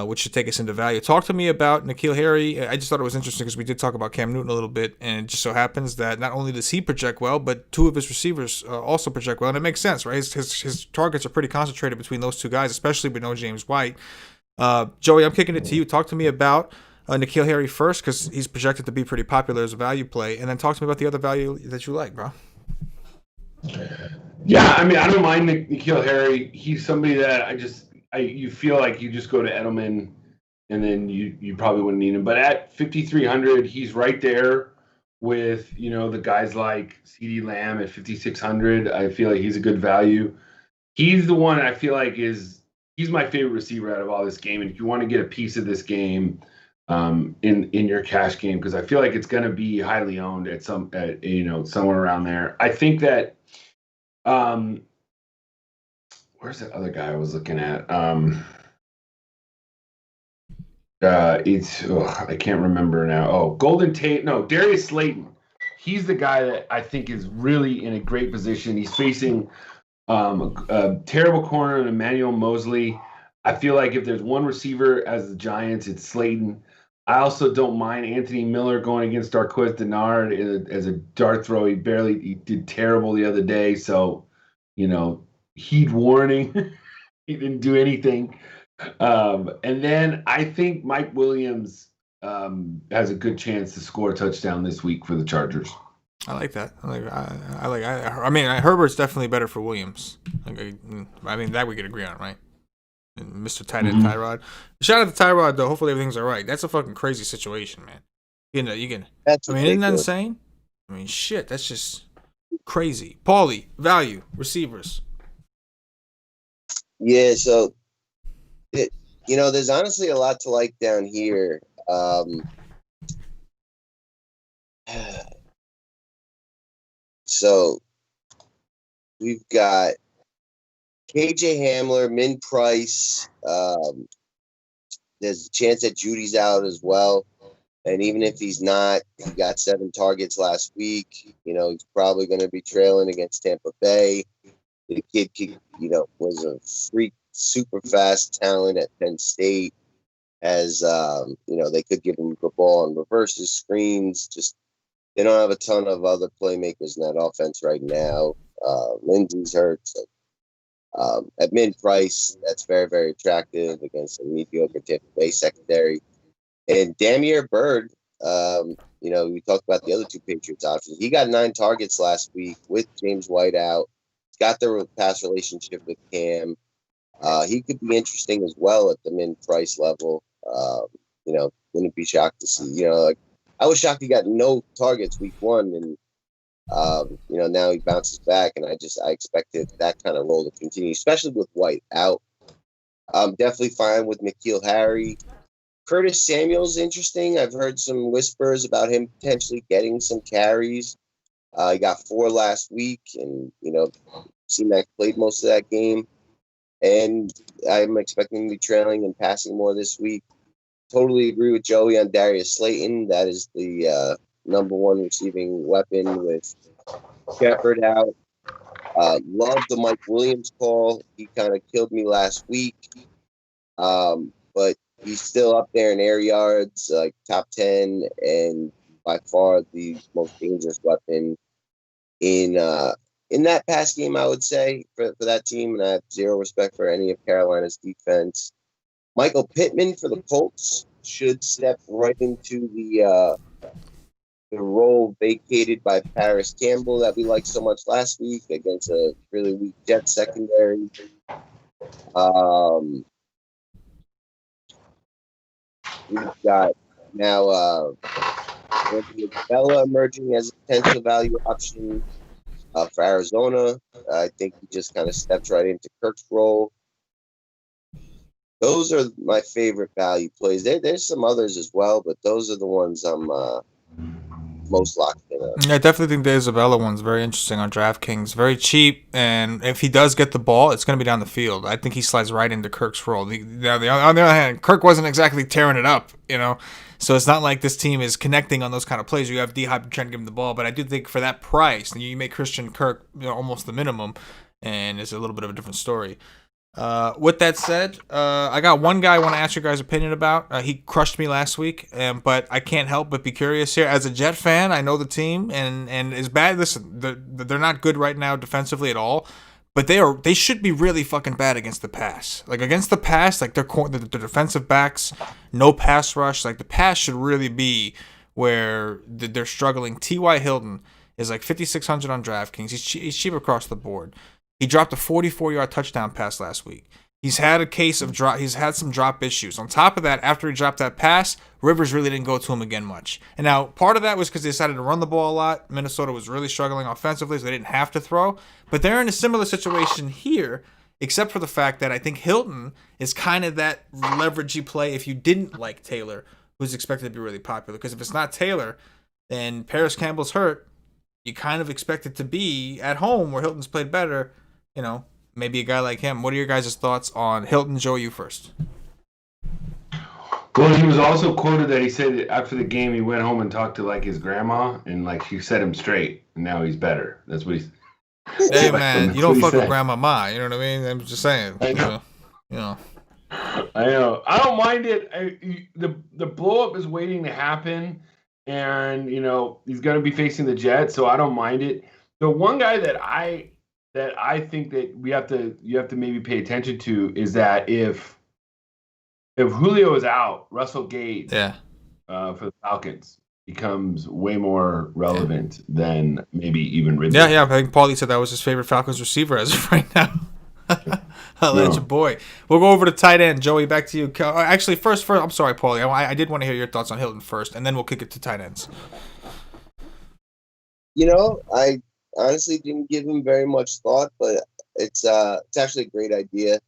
which should take us into value. Talk to me about N'Keal Harry. I just thought it was interesting because we did talk about Cam Newton a little bit, and it just so happens that not only does he project well, but two of his receivers also project well, and it makes sense, right? His targets are pretty concentrated between those two guys, especially with no James White. Joey, I'm kicking it to you. Talk to me about N'Keal Harry first, because he's projected to be pretty popular as a value play, and then talk to me about the other value that you like, bro. Yeah, I mean, I don't mind N'Keal Harry. He's somebody that you feel like you just go to Edelman, and then you probably wouldn't need him. But at 5,300, he's right there with the guys like CeeDee Lamb at 5,600. I feel like he's a good value. He's the one I feel like he's my favorite receiver out of all this game. And if you want to get a piece of this game in your cash game, because I feel like it's going to be highly owned at somewhere around there. I think that where's the other guy I was looking at? I can't remember now. Oh, Golden Tate. No, Darius Slayton. He's the guy that I think is really in a great position. He's facing a terrible corner in Emmanuel Mosley. I feel like if there's one receiver as the Giants, it's Slayton. I also don't mind Anthony Miller going against Darqueze Dennard as a dart throw. He did terrible the other day. So, heat warning. He didn't do anything. And then I think Mike Williams has a good chance to score a touchdown this week for the Chargers. I like that. I mean, Herbert's definitely better for Williams. I mean, that we could agree on, right? And Mr. Tight End Tyrod. Shout out to Tyrod, though. Hopefully everything's all right. That's a fucking crazy situation, man. You can. Isn't that insane? I mean, shit. That's just crazy. Paulie, value, receivers. Yeah, so there's honestly a lot to like down here. So we've got KJ Hamler, Min Price. There's a chance that Judy's out as well. And even if he's not, he got 7 targets last week. He's probably going to be trailing against Tampa Bay. The kid, was a freak, super fast talent at Penn State. As they could give him the ball on reverses, screens. Just they don't have a ton of other playmakers in that offense right now. Lindsey's hurt. So, at mid price, that's very, very attractive against a mediocre Tampa Bay secondary. And Damiere Byrd, we talked about the other two Patriots options. He got 9 targets last week with James White out. He's got the pass relationship with Cam. He could be interesting as well at the min price level. Wouldn't be shocked to see. Like I was shocked he got no targets week 1, and now he bounces back, and I expected that kind of role to continue, especially with White out. I'm definitely fine with N'Keal Harry. Curtis Samuel's interesting. I've heard some whispers about him potentially getting some carries. He got 4 last week, and C-Mac played most of that game. And I'm expecting to be trailing and passing more this week. Totally agree with Joey on Darius Slayton. That is the number 1 receiving weapon with Shepard out. Love the Mike Williams call. He kind of killed me last week. But he's still up there in air yards, like top 10, and by far the most dangerous weapon in that pass game, I would say, for that team. And I have zero respect for any of Carolina's defense. Michael Pittman for the Colts should step right into the role vacated by Paris Campbell that we liked so much last week against a really weak Jets secondary. We've got now Anthony Bella emerging as a potential value option for Arizona. I think he just kind of steps right into Kirk's role. Those are my favorite value plays. There's some others as well, but those are the ones I'm most locked in on. I definitely think the Isabella one's very interesting on DraftKings. Very cheap, and if he does get the ball, it's going to be down the field. I think he slides right into Kirk's role. On the other hand, Kirk wasn't exactly tearing it up, so it's not like this team is connecting on those kind of plays. You have D-Hop trying to give him the ball, but I do think for that price, you make Christian Kirk almost the minimum, and it's a little bit of a different story. With that said, I got one guy I want to ask your guys' opinion about. He crushed me last week, but I can't help but be curious here. As a Jet fan, I know the team, and it's bad. Listen, they're not good right now defensively at all, but they should be really fucking bad against the pass. Like against the pass, like their defensive backs, no pass rush. Like the pass should really be where they're struggling. T.Y. Hilton is like 5,600 on DraftKings. He's cheap across the board. He dropped a 44-yard touchdown pass last week. He's had a case of drop. He's had some drop issues. On top of that, after he dropped that pass, Rivers really didn't go to him again much. And now part of that was because they decided to run the ball a lot. Minnesota was really struggling offensively, so they didn't have to throw. But they're in a similar situation here, except for the fact that I think Hilton is kind of that leveragey play if you didn't like Taylor, who's expected to be really popular. Because if it's not Taylor, then Paris Campbell's hurt. You kind of expect it to be at home where Hilton's played better. Maybe a guy like him. What are your guys' thoughts on Hilton? Joe, you first. Well, he was also quoted that he said that after the game he went home and talked to like his grandma and like she set him straight and now he's better. That's what he's. Hey man, you don't fuck with Grandma Ma. You know what I mean? I'm just saying. I know. I know. I don't mind it. The blow up is waiting to happen, and he's going to be facing the Jets, so I don't mind it. The one guy that I think that you have to maybe pay attention to is that if Julio is out, Russell Gage for the Falcons becomes way more relevant than maybe even Ridley. Yeah. I think Paulie said that was his favorite Falcons receiver as of right now. I'll let your boy. We'll go over to tight end. Joey, back to you. Actually, first, I'm sorry, Paulie. I did want to hear your thoughts on Hilton first, and then we'll kick it to tight ends. I honestly didn't give him very much thought, but it's actually a great idea.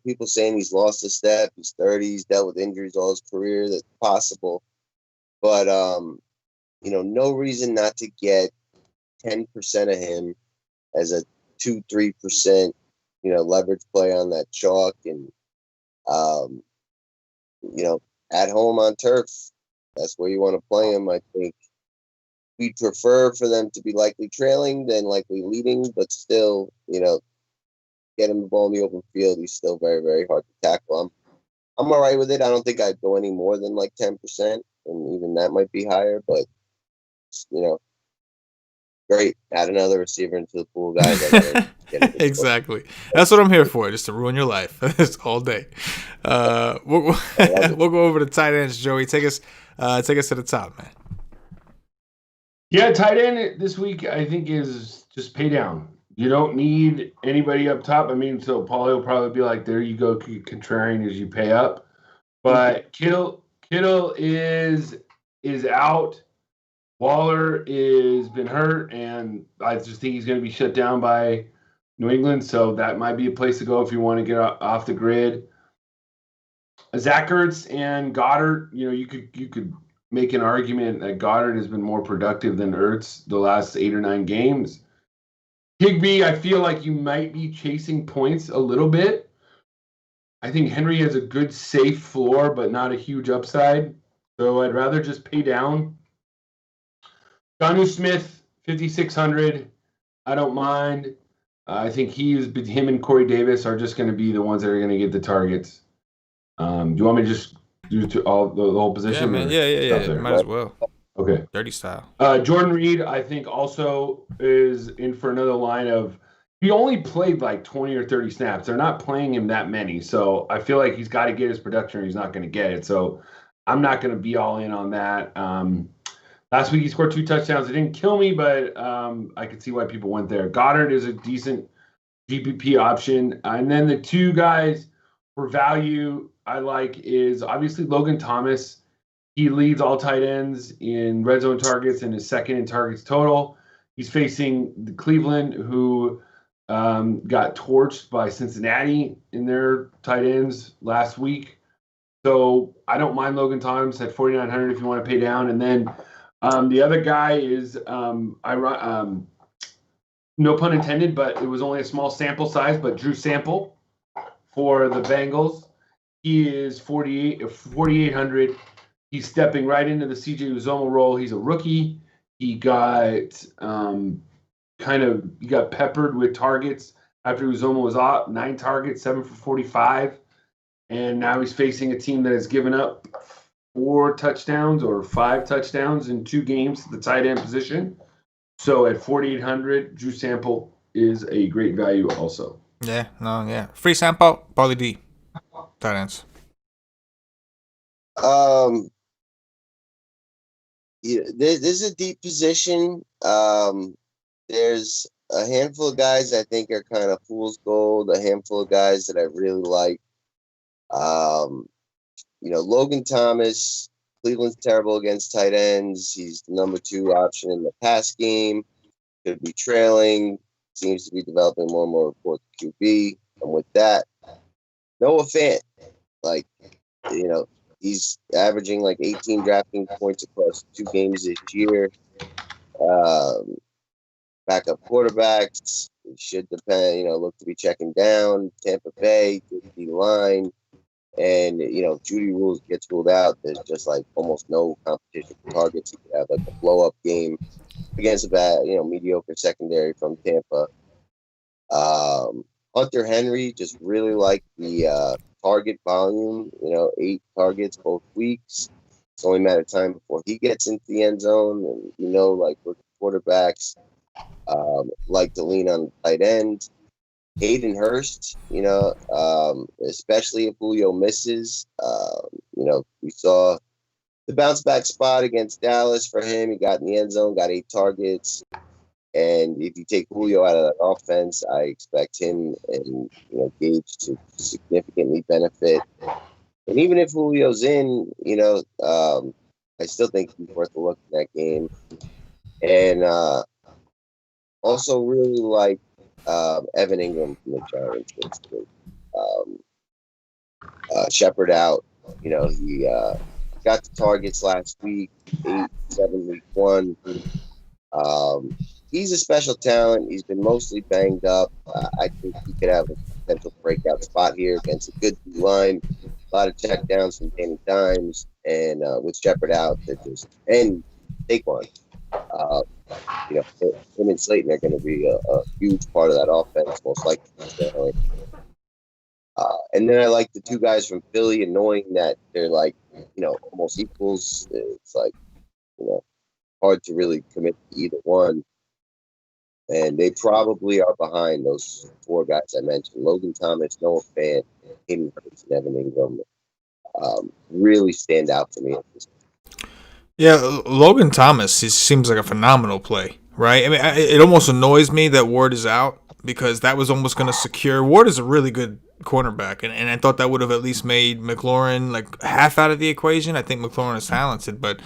People saying he's lost a step, he's 30, he's dealt with injuries all his career. That's possible, but no reason not to get 10% of him as a 2-3% leverage play on that chalk, and at home on turf, that's where you want to play him. I think we'd prefer for them to be likely trailing than likely leading, but still, get him the ball in the open field. He's still very, very hard to tackle. I'm all right with it. I don't think I'd go any more than like 10%, and even that might be higher, but, great. Add another receiver into the pool, guys. Exactly. That's what I'm here for, just to ruin your life. That's all day. We'll go over to tight ends, Joey. Take us to the top, man. Yeah, tight end this week I think is just pay down. You don't need anybody up top. I mean, so Paulie will probably be like, there you go, contrarian as you pay up. But Kittle is out. Waller is been hurt, and I just think he's going to be shut down by New England. So that might be a place to go if you want to get off the grid. Zach Ertz and Goddard, you could make an argument that Goddard has been more productive than Ertz the last 8 or 9 games. Higbee, I feel like you might be chasing points a little bit. I think Henry has a good, safe floor, but not a huge upside. So I'd rather just pay down. Jonnu Smith, 5,600. I don't mind. I think him and Corey Davis are just going to be the ones that are going to get the targets. Do you want me to just do the whole position? Yeah, man. Yeah. Might as well. Okay. Dirty style. Jordan Reed, I think, also is in for another line of. He only played like 20 or 30 snaps. They're not playing him that many, so I feel like he's got to get his production, or he's not going to get it. So I'm not going to be all in on that. Last week he scored 2 touchdowns. It didn't kill me, but I could see why people went there. Goddard is a decent GPP option, and then the 2 guys for value I like is obviously Logan Thomas. He leads all tight ends in red zone targets and is second in targets total. He's facing the Cleveland, who got torched by Cincinnati in their tight ends last week. So I don't mind Logan Thomas at 4,900 if you want to pay down. And then the other guy is, no pun intended, but it was only a small sample size, but Drew Sample for the Bengals. He is 4,800. He's stepping right into the CJ Uzomah role. He's a rookie. He got got peppered with targets after Uzomah was out. 9 targets, 7 for 45. And now he's facing a team that has given up 4 touchdowns or 5 touchdowns in 2 games to the tight end position. So at 4,800, Drew Sample is a great value also. Yeah. Free sample, Paulie D. Tight ends. This is a deep position. There's a handful of guys I think are kind of fool's gold. A handful of guys that I really like. Logan Thomas. Cleveland's terrible against tight ends. He's the number 2 option in the pass game. Could be trailing. Seems to be developing more and more reports QB. And with that, Noah Fant, he's averaging like 18 DraftKings points across 2 games this year. Backup quarterbacks should depend, look to be checking down. Tampa Bay, D line. And, Judy Rules gets ruled out. There's just like almost no competition for targets. He could have like a blow up game against a bad, mediocre secondary from Tampa. Hunter Henry, just really like the target volume, 8 targets both weeks. It's only a matter of time before he gets into the end zone. And, like rookie quarterbacks like to lean on the tight end. Hayden Hurst, especially if Julio misses. We saw the bounce back spot against Dallas for him. He got in the end zone, got 8 targets. And if you take Julio out of that offense, I expect him and Gage to significantly benefit. And even if Julio's in, I still think he's worth a look in that game. And also really like Evan Ingram from the Giants. Shepard out. He got the targets last week, 8, 7, week 1. He's a special talent. He's been mostly banged up. I think he could have a potential breakout spot here against a good line. A lot of checkdowns from Danny Dimes, and with Shepard out, and Saquon. Him and Slayton are going to be a huge part of that offense, most likely. And then I like the 2 guys from Philly, and knowing that they're like, almost equals. It's like, hard to really commit to either one. And they probably are behind those 4 guys I mentioned: Logan Thomas, Noah Fant, Hayden Hurst, and Evan Ingram. Really stand out to me at this point. Yeah, Logan Thomas, he seems like a phenomenal play, right? I mean, it almost annoys me that word is out because that was almost going to secure. Ward is a really good cornerback, and I thought that would have at least made McLaurin like half out of the equation. I think McLaurin is talented, but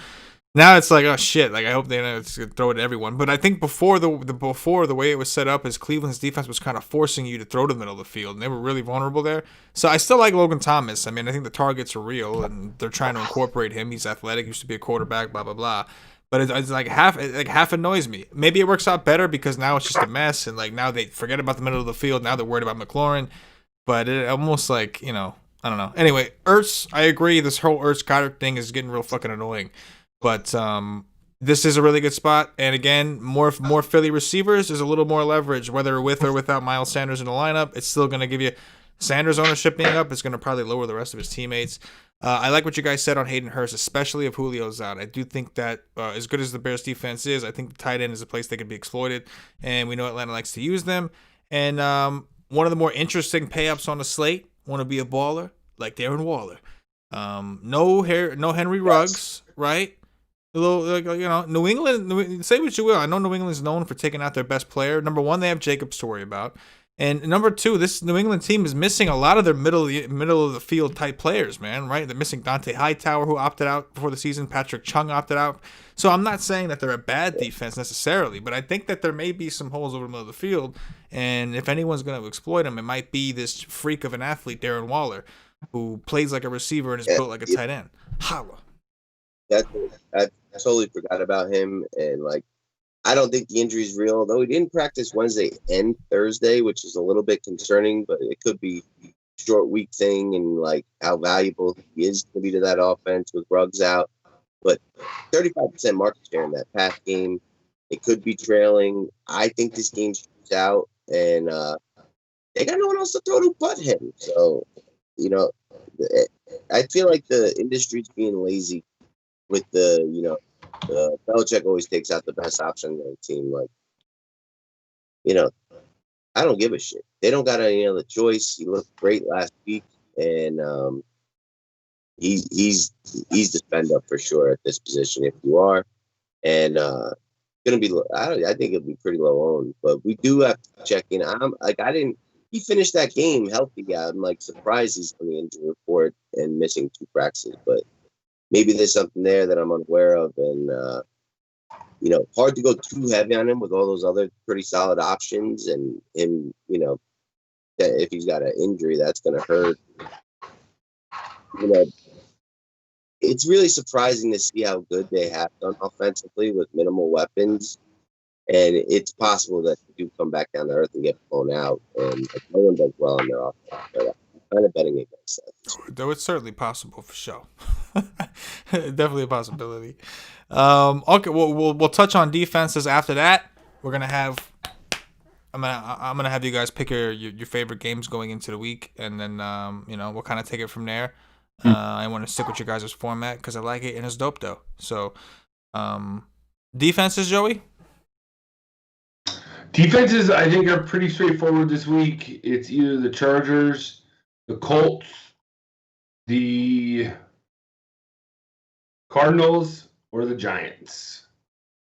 now it's like, oh shit! Like I hope they don't throw it to everyone. But I think before the way it was set up is Cleveland's defense was kind of forcing you to throw to the middle of the field, and they were really vulnerable there. So I still like Logan Thomas. I mean, I think the targets are real, and they're trying to incorporate him. He's athletic, used to be a quarterback, blah blah blah. But it's like half annoys me. Maybe it works out better because now it's just a mess, and like now they forget about the middle of the field. Now they're worried about McLaurin. But it almost like, I don't know. Anyway, Ertz, I agree. This whole Ertz Goddard thing is getting real fucking annoying. But this is a really good spot. And again, more Philly receivers is a little more leverage, whether with or without Miles Sanders in the lineup. It's still going to give you Sanders ownership being up. It's going to probably lower the rest of his teammates. I like what you guys said on Hayden Hurst, especially if Julio's out. I do think that as good as the Bears defense is, I think the tight end is a place they could be exploited. And we know Atlanta likes to use them. And one of the more interesting pay-ups on the slate, want to be a baller, like Darren Waller. No Henry Ruggs, right? A little, New England, say what you will. I know New England's known for taking out their best player. Number one, they have Jacobs to worry about. And number two, this New England team is missing a lot of their middle of the field type players, man, right? They're missing Dante Hightower, who opted out before the season. Patrick Chung opted out. So I'm not saying that they're a bad defense necessarily, but I think that there may be some holes over the middle of the field. And if anyone's going to exploit them, it might be this freak of an athlete, Darren Waller, who plays like a receiver and is built like a tight end. Holla. I totally forgot about him, and like I don't think the injury is real, though he didn't practice Wednesday and Thursday, which is a little bit concerning, but it could be a short week thing and like how valuable he is going to be to that offense with Ruggs out. But 35% market share in that pass game, it could be trailing. I think this game shoots out, and they got no one else to throw to but him. So, I feel like the industry's being lazy with Belichick always takes out the best option on the team. Like, I don't give a shit. They don't got any other choice. He looked great last week, and he's the spend up for sure at this position if you are, and gonna be. I think it'll be pretty low owned, but we do have to check in. He finished that game healthy. I'm like surprised he's on the injury report and missing 2 practices, but maybe there's something there that I'm unaware of, and hard to go too heavy on him with all those other pretty solid options, and him, that if he's got an injury, that's going to hurt. It's really surprising to see how good they have done offensively with minimal weapons, and it's possible that they do come back down to earth and get blown out, and no one does well in their offense. But I'm kind of betting against that. Though it's certainly possible for sure. Definitely a possibility. Okay, we'll touch on defenses after that. We're gonna have. I'm gonna have you guys pick your favorite games going into the week, and then we'll kind of take it from there. I want to stick with your guys' format because I like it and it's dope though. So, defenses, Joey. Defenses, I think, are pretty straightforward this week. It's either the Chargers, the Colts, the Cardinals, or the Giants.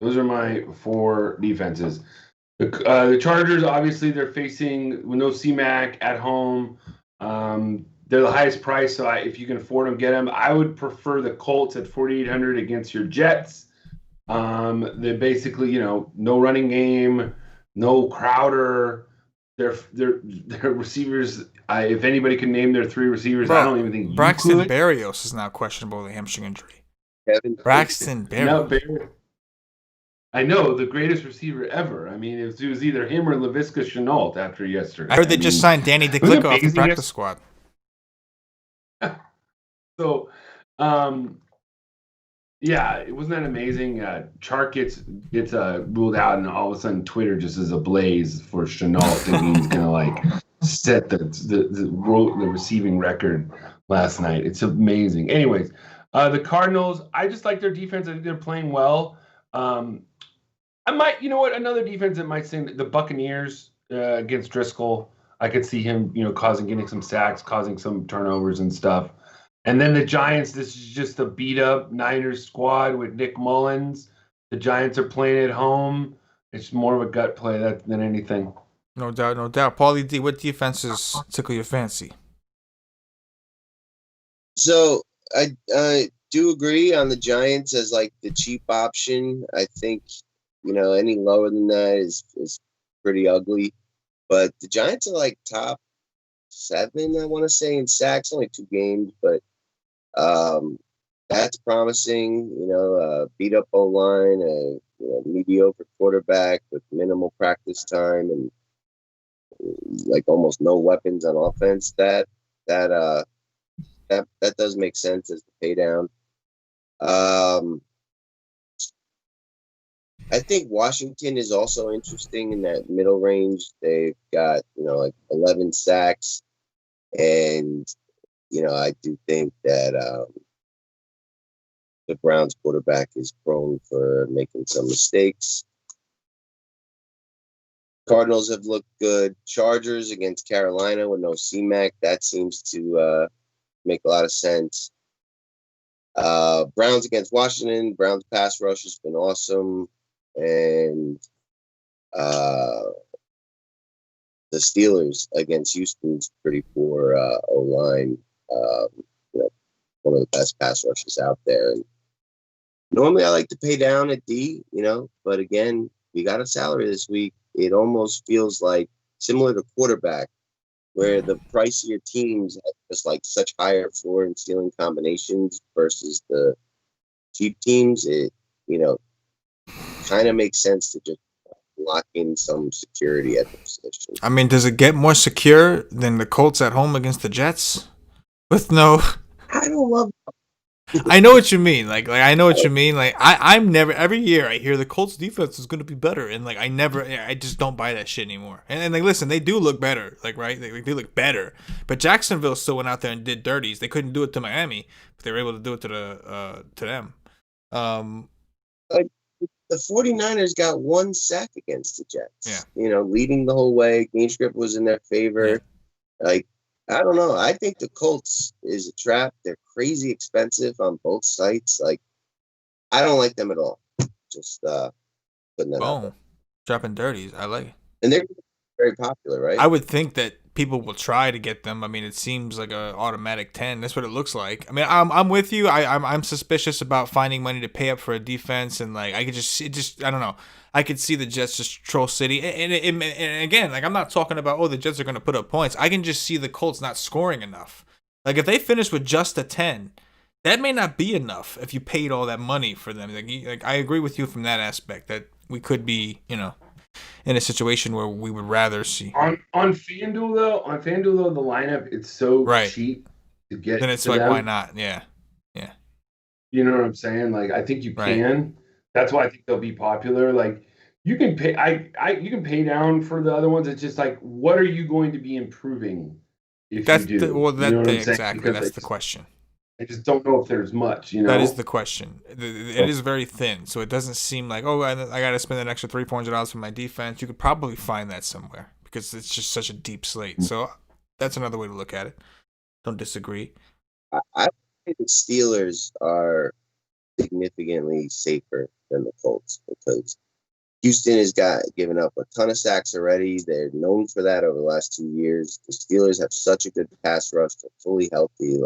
Those are my 4 defenses. The Chargers, obviously, they're facing with no C-Mac at home. They're the highest price, so if you can afford them, get them. I would prefer the Colts at $4,800 against your Jets. They're basically, no running game, no Crowder. Their receivers. If anybody can name their 3 receivers, I don't even think Braxton you could. Berrios is now questionable with a hamstring injury. Braxton Berrios. No, I know, the greatest receiver ever. I mean, it was either him or Laviska Shenault after yesterday. I heard they just signed Danny DeClicco off the practice squad. So, it wasn't that amazing. Chark gets ruled out, and all of a sudden Twitter just is ablaze for Shenault, thinking he's gonna set the receiving record last night. It's amazing. Anyways, the Cardinals, I just like their defense. I think they're playing well. Another defense that might sing, the Buccaneers against Driscoll. I could see him, getting some sacks, causing some turnovers and stuff. And then the Giants, this is just a beat-up Niners squad with Nick Mullins. The Giants are playing at home. It's more of a gut play than anything. No doubt, no doubt. Paulie D, what defenses tickle your fancy? So I do agree on the Giants as like the cheap option. I think any lower than that is pretty ugly. But the Giants are like top 7, I want to say, in sacks. Only 2 games, but that's promising. Beat up O line, mediocre quarterback with minimal practice time and like almost no weapons on offense. That does make sense as the pay down. I think Washington is also interesting in that middle range. They've got like 11 sacks, and I do think that the Browns quarterback is prone for making some mistakes. Cardinals have looked good. Chargers against Carolina with no C-Mac. That seems to make a lot of sense. Browns against Washington. Browns pass rush has been awesome. And the Steelers against Houston's pretty poor O-line. One of the best pass rushes out there. And normally I like to pay down at D, but again, we got a salary this week. It almost feels like similar to quarterback, where the pricier teams have just like such higher floor and ceiling combinations versus the cheap teams. It, kind of makes sense to just lock in some security at the position. I mean, does it get more secure than the Colts at home against the Jets? With no, I don't love. I know what you mean. Like I know what you mean. Like I'm never, every year I hear the Colts defense is going to be better, and like I just don't buy that shit anymore. And like, listen, they do look better, like right, they do look better. But Jacksonville still went out there and did dirties. They couldn't do it to Miami, but they were able to do it to them. Like the 49ers got 1 sack against the Jets. Yeah. Leading the whole way. Game script was in their favor. Yeah. Like, I don't know. I think the Colts is a trap. They're crazy expensive on both sites. Like, I don't like them at all. Just putting that out there. Dropping dirties. I like it. And they're very popular, right? I would think that people will try to get them. I mean, it seems like an automatic 10. That's what it looks like. I mean, I'm with you. I'm suspicious about finding money to pay up for a defense, and like I don't know. I could see the Jets just troll City, and again, like I'm not talking about the Jets are going to put up points. I can just see the Colts not scoring enough. Like if they finish with just a 10, that may not be enough if you paid all that money for them. Like I agree with you from that aspect that we could be, in a situation where we would rather see on FanDuel though, the lineup it's so cheap to get. Then it's like, why not? Yeah. You know what I'm saying? Like I think you can. That's why I think they'll be popular. Like you can pay, you can pay down for the other ones. It's just like, what are you going to be improving if you do? Exactly. That's the question. I just don't know if there's much, That is the question. It is very thin, so it doesn't seem like, I got to spend an extra $300 for my defense. You could probably find that somewhere because it's just such a deep slate. So that's another way to look at it. Don't disagree. I think the Steelers are significantly safer than the Colts because Houston has given up a ton of sacks already. They're known for that over the last 2 years. The Steelers have such a good pass rush. They're fully healthy.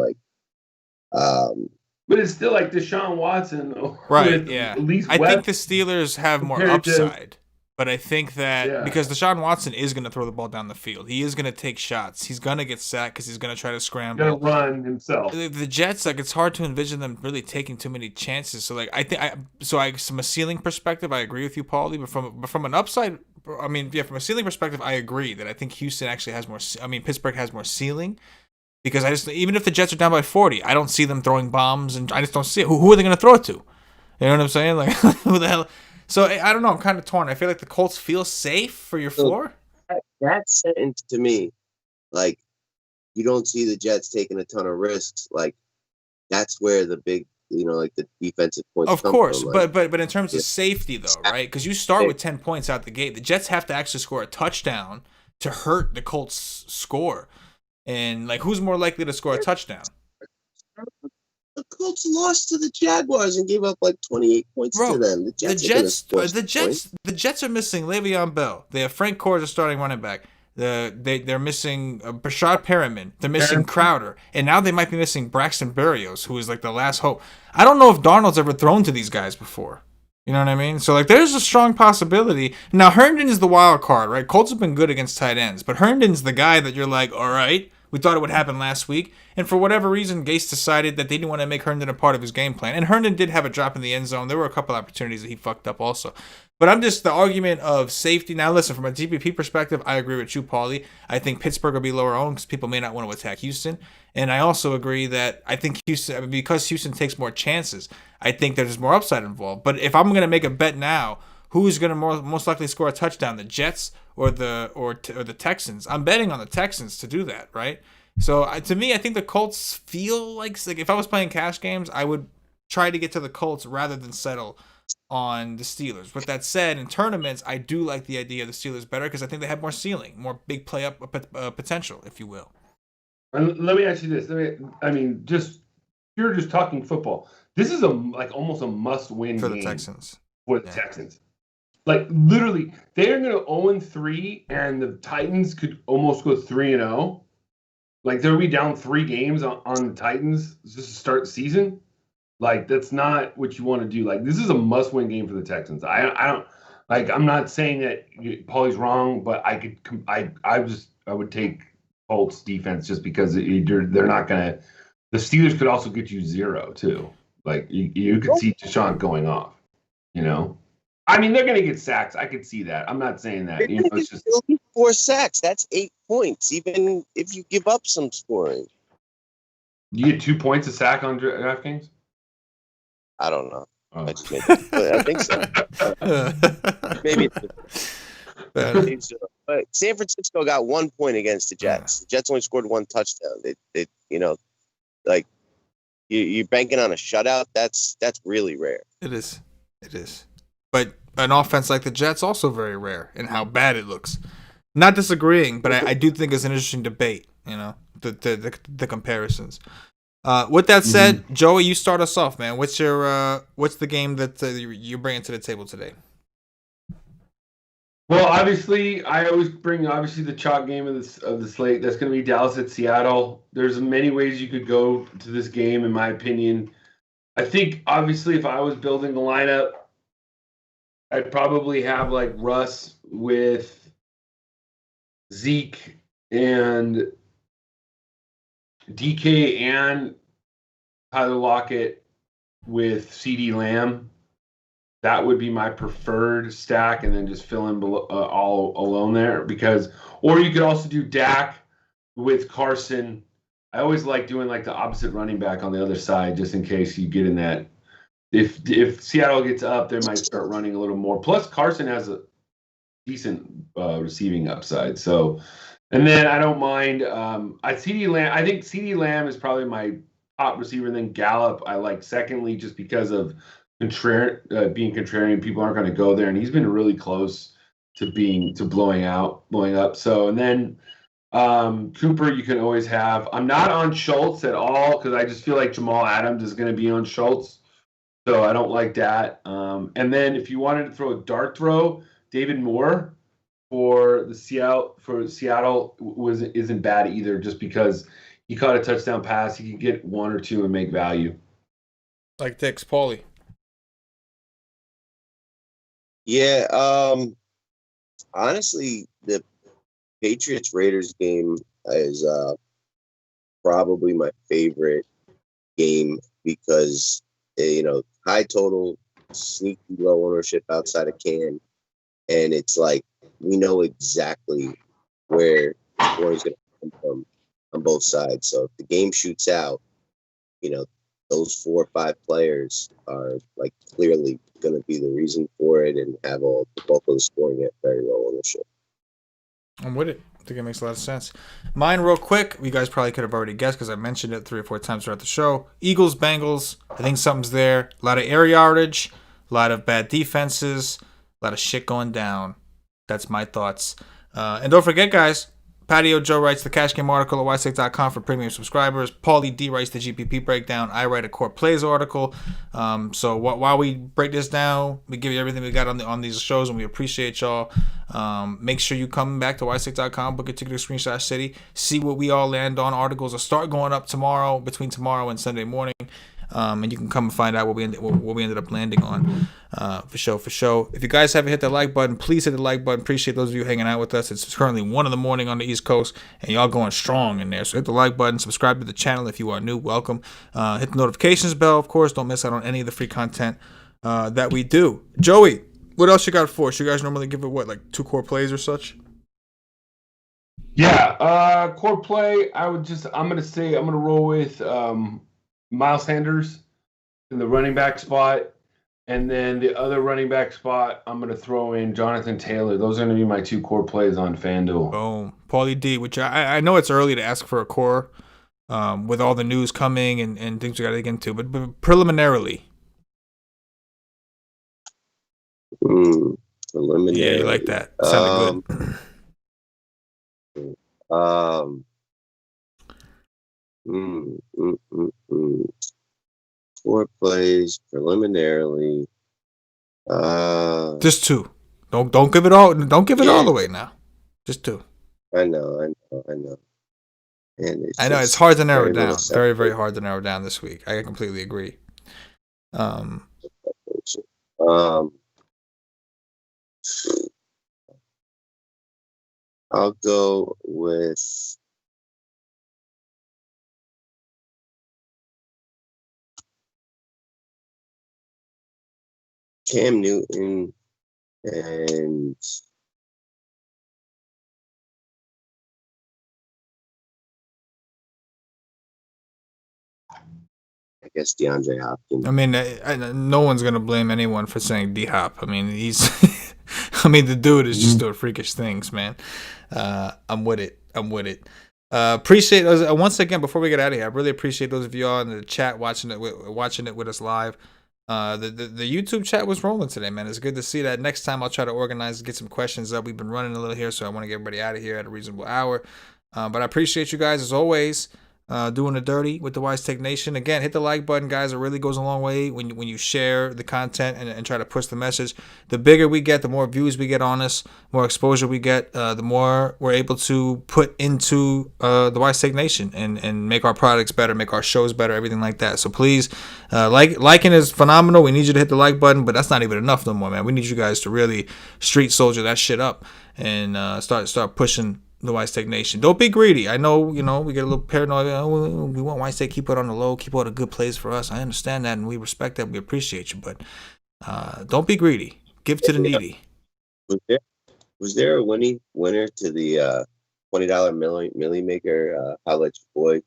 But it's still like Deshaun Watson, though. Right, yeah. I think the Steelers have more upside. But I think that because Deshaun Watson is going to throw the ball down the field. He is going to take shots. He's going to get sacked because he's going to try to scramble. He's going to run himself. The Jets, like, it's hard to envision them really taking too many chances. So, like, from a ceiling perspective, I agree with you, Paulie. But from an upside, from a ceiling perspective, I agree that I think Houston actually has more. Pittsburgh has more ceiling. Because even if the Jets are down by 40, I don't see them throwing bombs, and I just don't see it. Who are they going to throw it to? You know what I'm saying? Like, who the hell? So I don't know. I'm kind of torn. I feel like the Colts feel safe for your floor. That sentence to me, like, you don't see the Jets taking a ton of risks. Like, that's where the big, like the defensive points. Of course, from. But in terms of safety, though, right? Because you start with 10 points out the gate. The Jets have to actually score a touchdown to hurt the Colts' score. And, like, who's more likely to score a touchdown? The Colts lost to the Jaguars and gave up like 28 points to them. The Jets are missing Le'Veon Bell. They have Frank Gore as a starting running back. They're missing Brashad Perriman. They're missing Crowder, and now they might be missing Braxton Berrios, who is like the last hope. I don't know if Darnold's ever thrown to these guys before. You know what I mean? So like, there's a strong possibility. Now Herndon is the wild card, right? Colts have been good against tight ends, but Herndon's the guy that you're like, all right, we thought it would happen last week, and for whatever reason, Gase decided that they didn't want to make Herndon a part of his game plan. And Herndon did have a drop in the end zone. There were a couple opportunities that he fucked up also. But I'm just the argument of safety. Now, listen, from a DPP perspective, I agree with you, Paulie. I think Pittsburgh will be lower owned because people may not want to attack Houston. And I also agree that I think Houston, because Houston takes more chances, I think there's more upside involved. But if I'm going to make a bet now, who's going to most likely score a touchdown, the Jets or the Texans? I'm betting on the Texans to do that, right? So to me, I think the Colts feel like if I was playing cash games, I would try to get to the Colts rather than settle on the Steelers. With that said, in tournaments, I do like the idea of the Steelers better because I think they have more ceiling, more big play up potential, if you will. And let me ask you this. You're just talking football. This is almost a must-win for game the Texans. For the Texans, like literally, they are going to 0-3, and the Titans could almost go 3-0. Like they'll be down 3 games on the Titans just to start the season. Like that's not what you want to do. Like this is a must-win game for the Texans. I don't like. I'm not saying that Paulie's wrong, but I would take Colts defense just because they're not gonna. The Steelers could also get you 0 too. Like you could see Deshaun going off. You know, I mean they're gonna get sacks. I could see that. I'm not saying that. You know, it's just 4 sacks. That's 8 points. Even if you give up some scoring, you get 2 points a sack on DraftKings. I don't know. Oh. I think so. Maybe. But San Francisco got 1 point against the Jets. The Jets only scored 1 touchdown. They like you're banking on a shutout. That's really rare. It is. But an offense like the Jets also very rare in how bad it looks. Not disagreeing, but I do think it's an interesting debate. You know, the comparisons. With that said, Joey, you start us off, man. What's the game that you're bringing to the table today? Well, obviously, I always bring the chalk game of the slate. That's going to be Dallas at Seattle. There's many ways you could go to this game, in my opinion. I think, obviously, if I was building a lineup, I'd probably have like Russ with Zeke and DK and Tyler Lockett with CeeDee Lamb. That would be my preferred stack, and then just fill in all alone there. Or you could also do Dak with Carson. I always like doing like the opposite running back on the other side, just in case you get in that. If Seattle gets up, they might start running a little more. Plus, Carson has a decent receiving upside. So. And then I don't mind. CeeDee Lamb. I think CeeDee Lamb is probably my top receiver. Then Gallup, I like secondly, just because of being contrarian. People aren't going to go there, and he's been really close to blowing up. So, and then Cooper, you can always have. I'm not on Schultz at all because I just feel like Jamal Adams is going to be on Schultz, so I don't like that. And then if you wanted to throw a dart throw, David Moore. For Seattle isn't bad either, just because he caught a touchdown pass. He can get 1 or 2 and make value. Like Dix, Paulie. Yeah, honestly, the Patriots-Raiders game is probably my favorite game because, high total, sneaky low ownership outside of Can, and it's like, we know exactly where scoring is going to come from on both sides. So if the game shoots out, those 4 or 5 players are like clearly going to be the reason for it and have all the bulk of the scoring at very low ownership. I'm with it. I think it makes a lot of sense. Mine, real quick. You guys probably could have already guessed because I mentioned it 3 or 4 times throughout the show. Eagles, Bengals. I think something's there. A lot of air yardage. A lot of bad defenses. A lot of shit going down. That's my thoughts. And don't forget, guys, Patio Joe writes the cash game article at wisec.com for premium subscribers. Paulie D writes the GPP breakdown. I write a core plays article. So while we break this down, we give you everything we got on these shows, and we appreciate y'all. Make sure you come back to wisec.com, book a ticket to Screenshot City, see what we all land on. Articles will start going up tomorrow, between tomorrow and Sunday morning. And you can come and find out what we ended up landing on, for sure. If you guys haven't hit the like button, please hit the like button. Appreciate those of you hanging out with us. It's currently 1 a.m. on the East Coast, and y'all going strong in there. So hit the like button, subscribe to the channel if you are new. Welcome. Hit the notifications bell, of course. Don't miss out on any of the free content that we do. Joey, what else you got for us? You guys normally give it like 2 core plays or such? Yeah, core play. I'm gonna roll with Miles Sanders in the running back spot, and then the other running back spot, I'm going to throw in Jonathan Taylor. Those are going to be my 2 core plays on FanDuel. Boom. Paulie D, which I know it's early to ask for a core with all the news coming and things we got to get into, but preliminarily. Preliminary. Yeah, you like that. Sounded good. 4 plays preliminarily. Just 2. Don't give it all. Don't give it all away now. Just 2. I know. And I know it's hard to narrow down. Very, very hard to narrow down this week. I completely agree. I'll go with Cam Newton and I guess DeAndre Hopkins. I mean, no one's gonna blame anyone for saying D-Hop. I mean, the dude is just doing freakish things, man. I'm with it. Appreciate those. Once again, before we get out of here, I really appreciate those of y'all in the chat watching it with us live. The YouTube chat was rolling today, man. It's good to see that. Next time I'll try to organize, get some questions up. We've been running a little here, so I want to get everybody out of here at a reasonable hour. But I appreciate you guys as always. Doing the dirty with the Wise Take Nation. Again, hit the like button, guys. It really goes a long way when you share the content and try to push the message. The bigger we get, the more views we get on us, more exposure we get, the more we're able to put into the Wise Take Nation and make our products better, make our shows better, everything like that. So please, liking is phenomenal. We need you to hit the like button, but that's not even enough no more, man. We need you guys to really street soldier that shit up and start pushing the Wise Take Nation. Don't be greedy. I know, we get a little paranoid. We want Wise Take, keep it on the low, keep all the good plays for us. I understand that, and we respect that. We appreciate you, but don't be greedy. Give to the needy. Was there a winner to the $20 Millie Maker? Highlight your boy.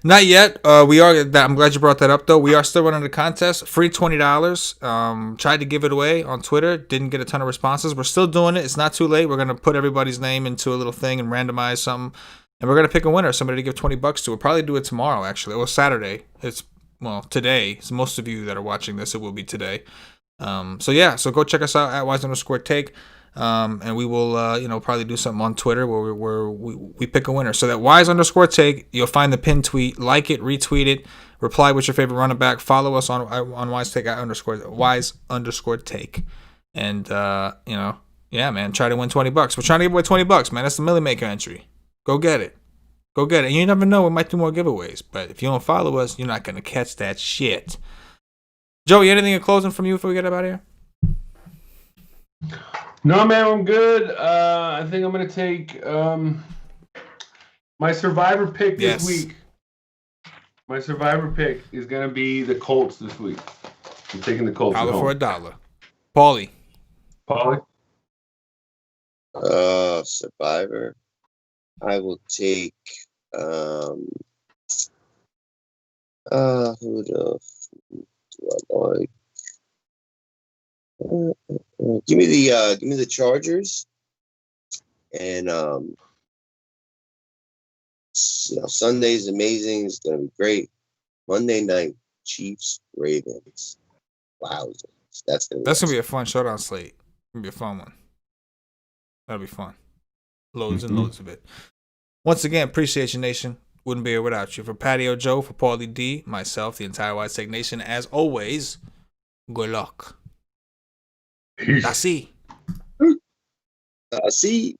Not yet. I'm glad you brought that up, though. We are still running the contest. Free $20. Tried to give it away on Twitter. Didn't get a ton of responses. We're still doing it. It's not too late. We're going to put everybody's name into a little thing and randomize something. And we're going to pick a winner, somebody to give $20 to. We'll probably do it tomorrow, actually. Or Saturday. Today. So most of you that are watching this, it will be today. So go check us out at Wise_Take. And we will, probably do something on Twitter where we pick a winner. So that Wise_Take, you'll find the pinned tweet, like it, retweet it, reply with your favorite running back, follow us on WiseTake Wise_Take, and man, try to win $20. We're trying to give away $20, man. That's the Millie Maker entry. Go get it. And you never know, we might do more giveaways. But if you don't follow us, you're not gonna catch that shit. Joey, anything in closing from you before we get up out of here? No, man, I'm good. I think I'm going to take my survivor pick this week. My survivor pick is going to be the Colts this week. I'm taking the Colts. $1 for $1. Paulie. Survivor. I will take who else do I like? Give me the Chargers, and Sunday's amazing. It's gonna be great. Monday night, Chiefs Ravens. Wow, that's gonna be a fun showdown slate. It's gonna be a fun one. That'll be fun. Loads and loads of it. Once again, appreciate you, Nation. Wouldn't be here without you. For Patio Joe, for Paulie D, myself, the entire White Tech Nation, as always, good luck. Peace. That's it. See.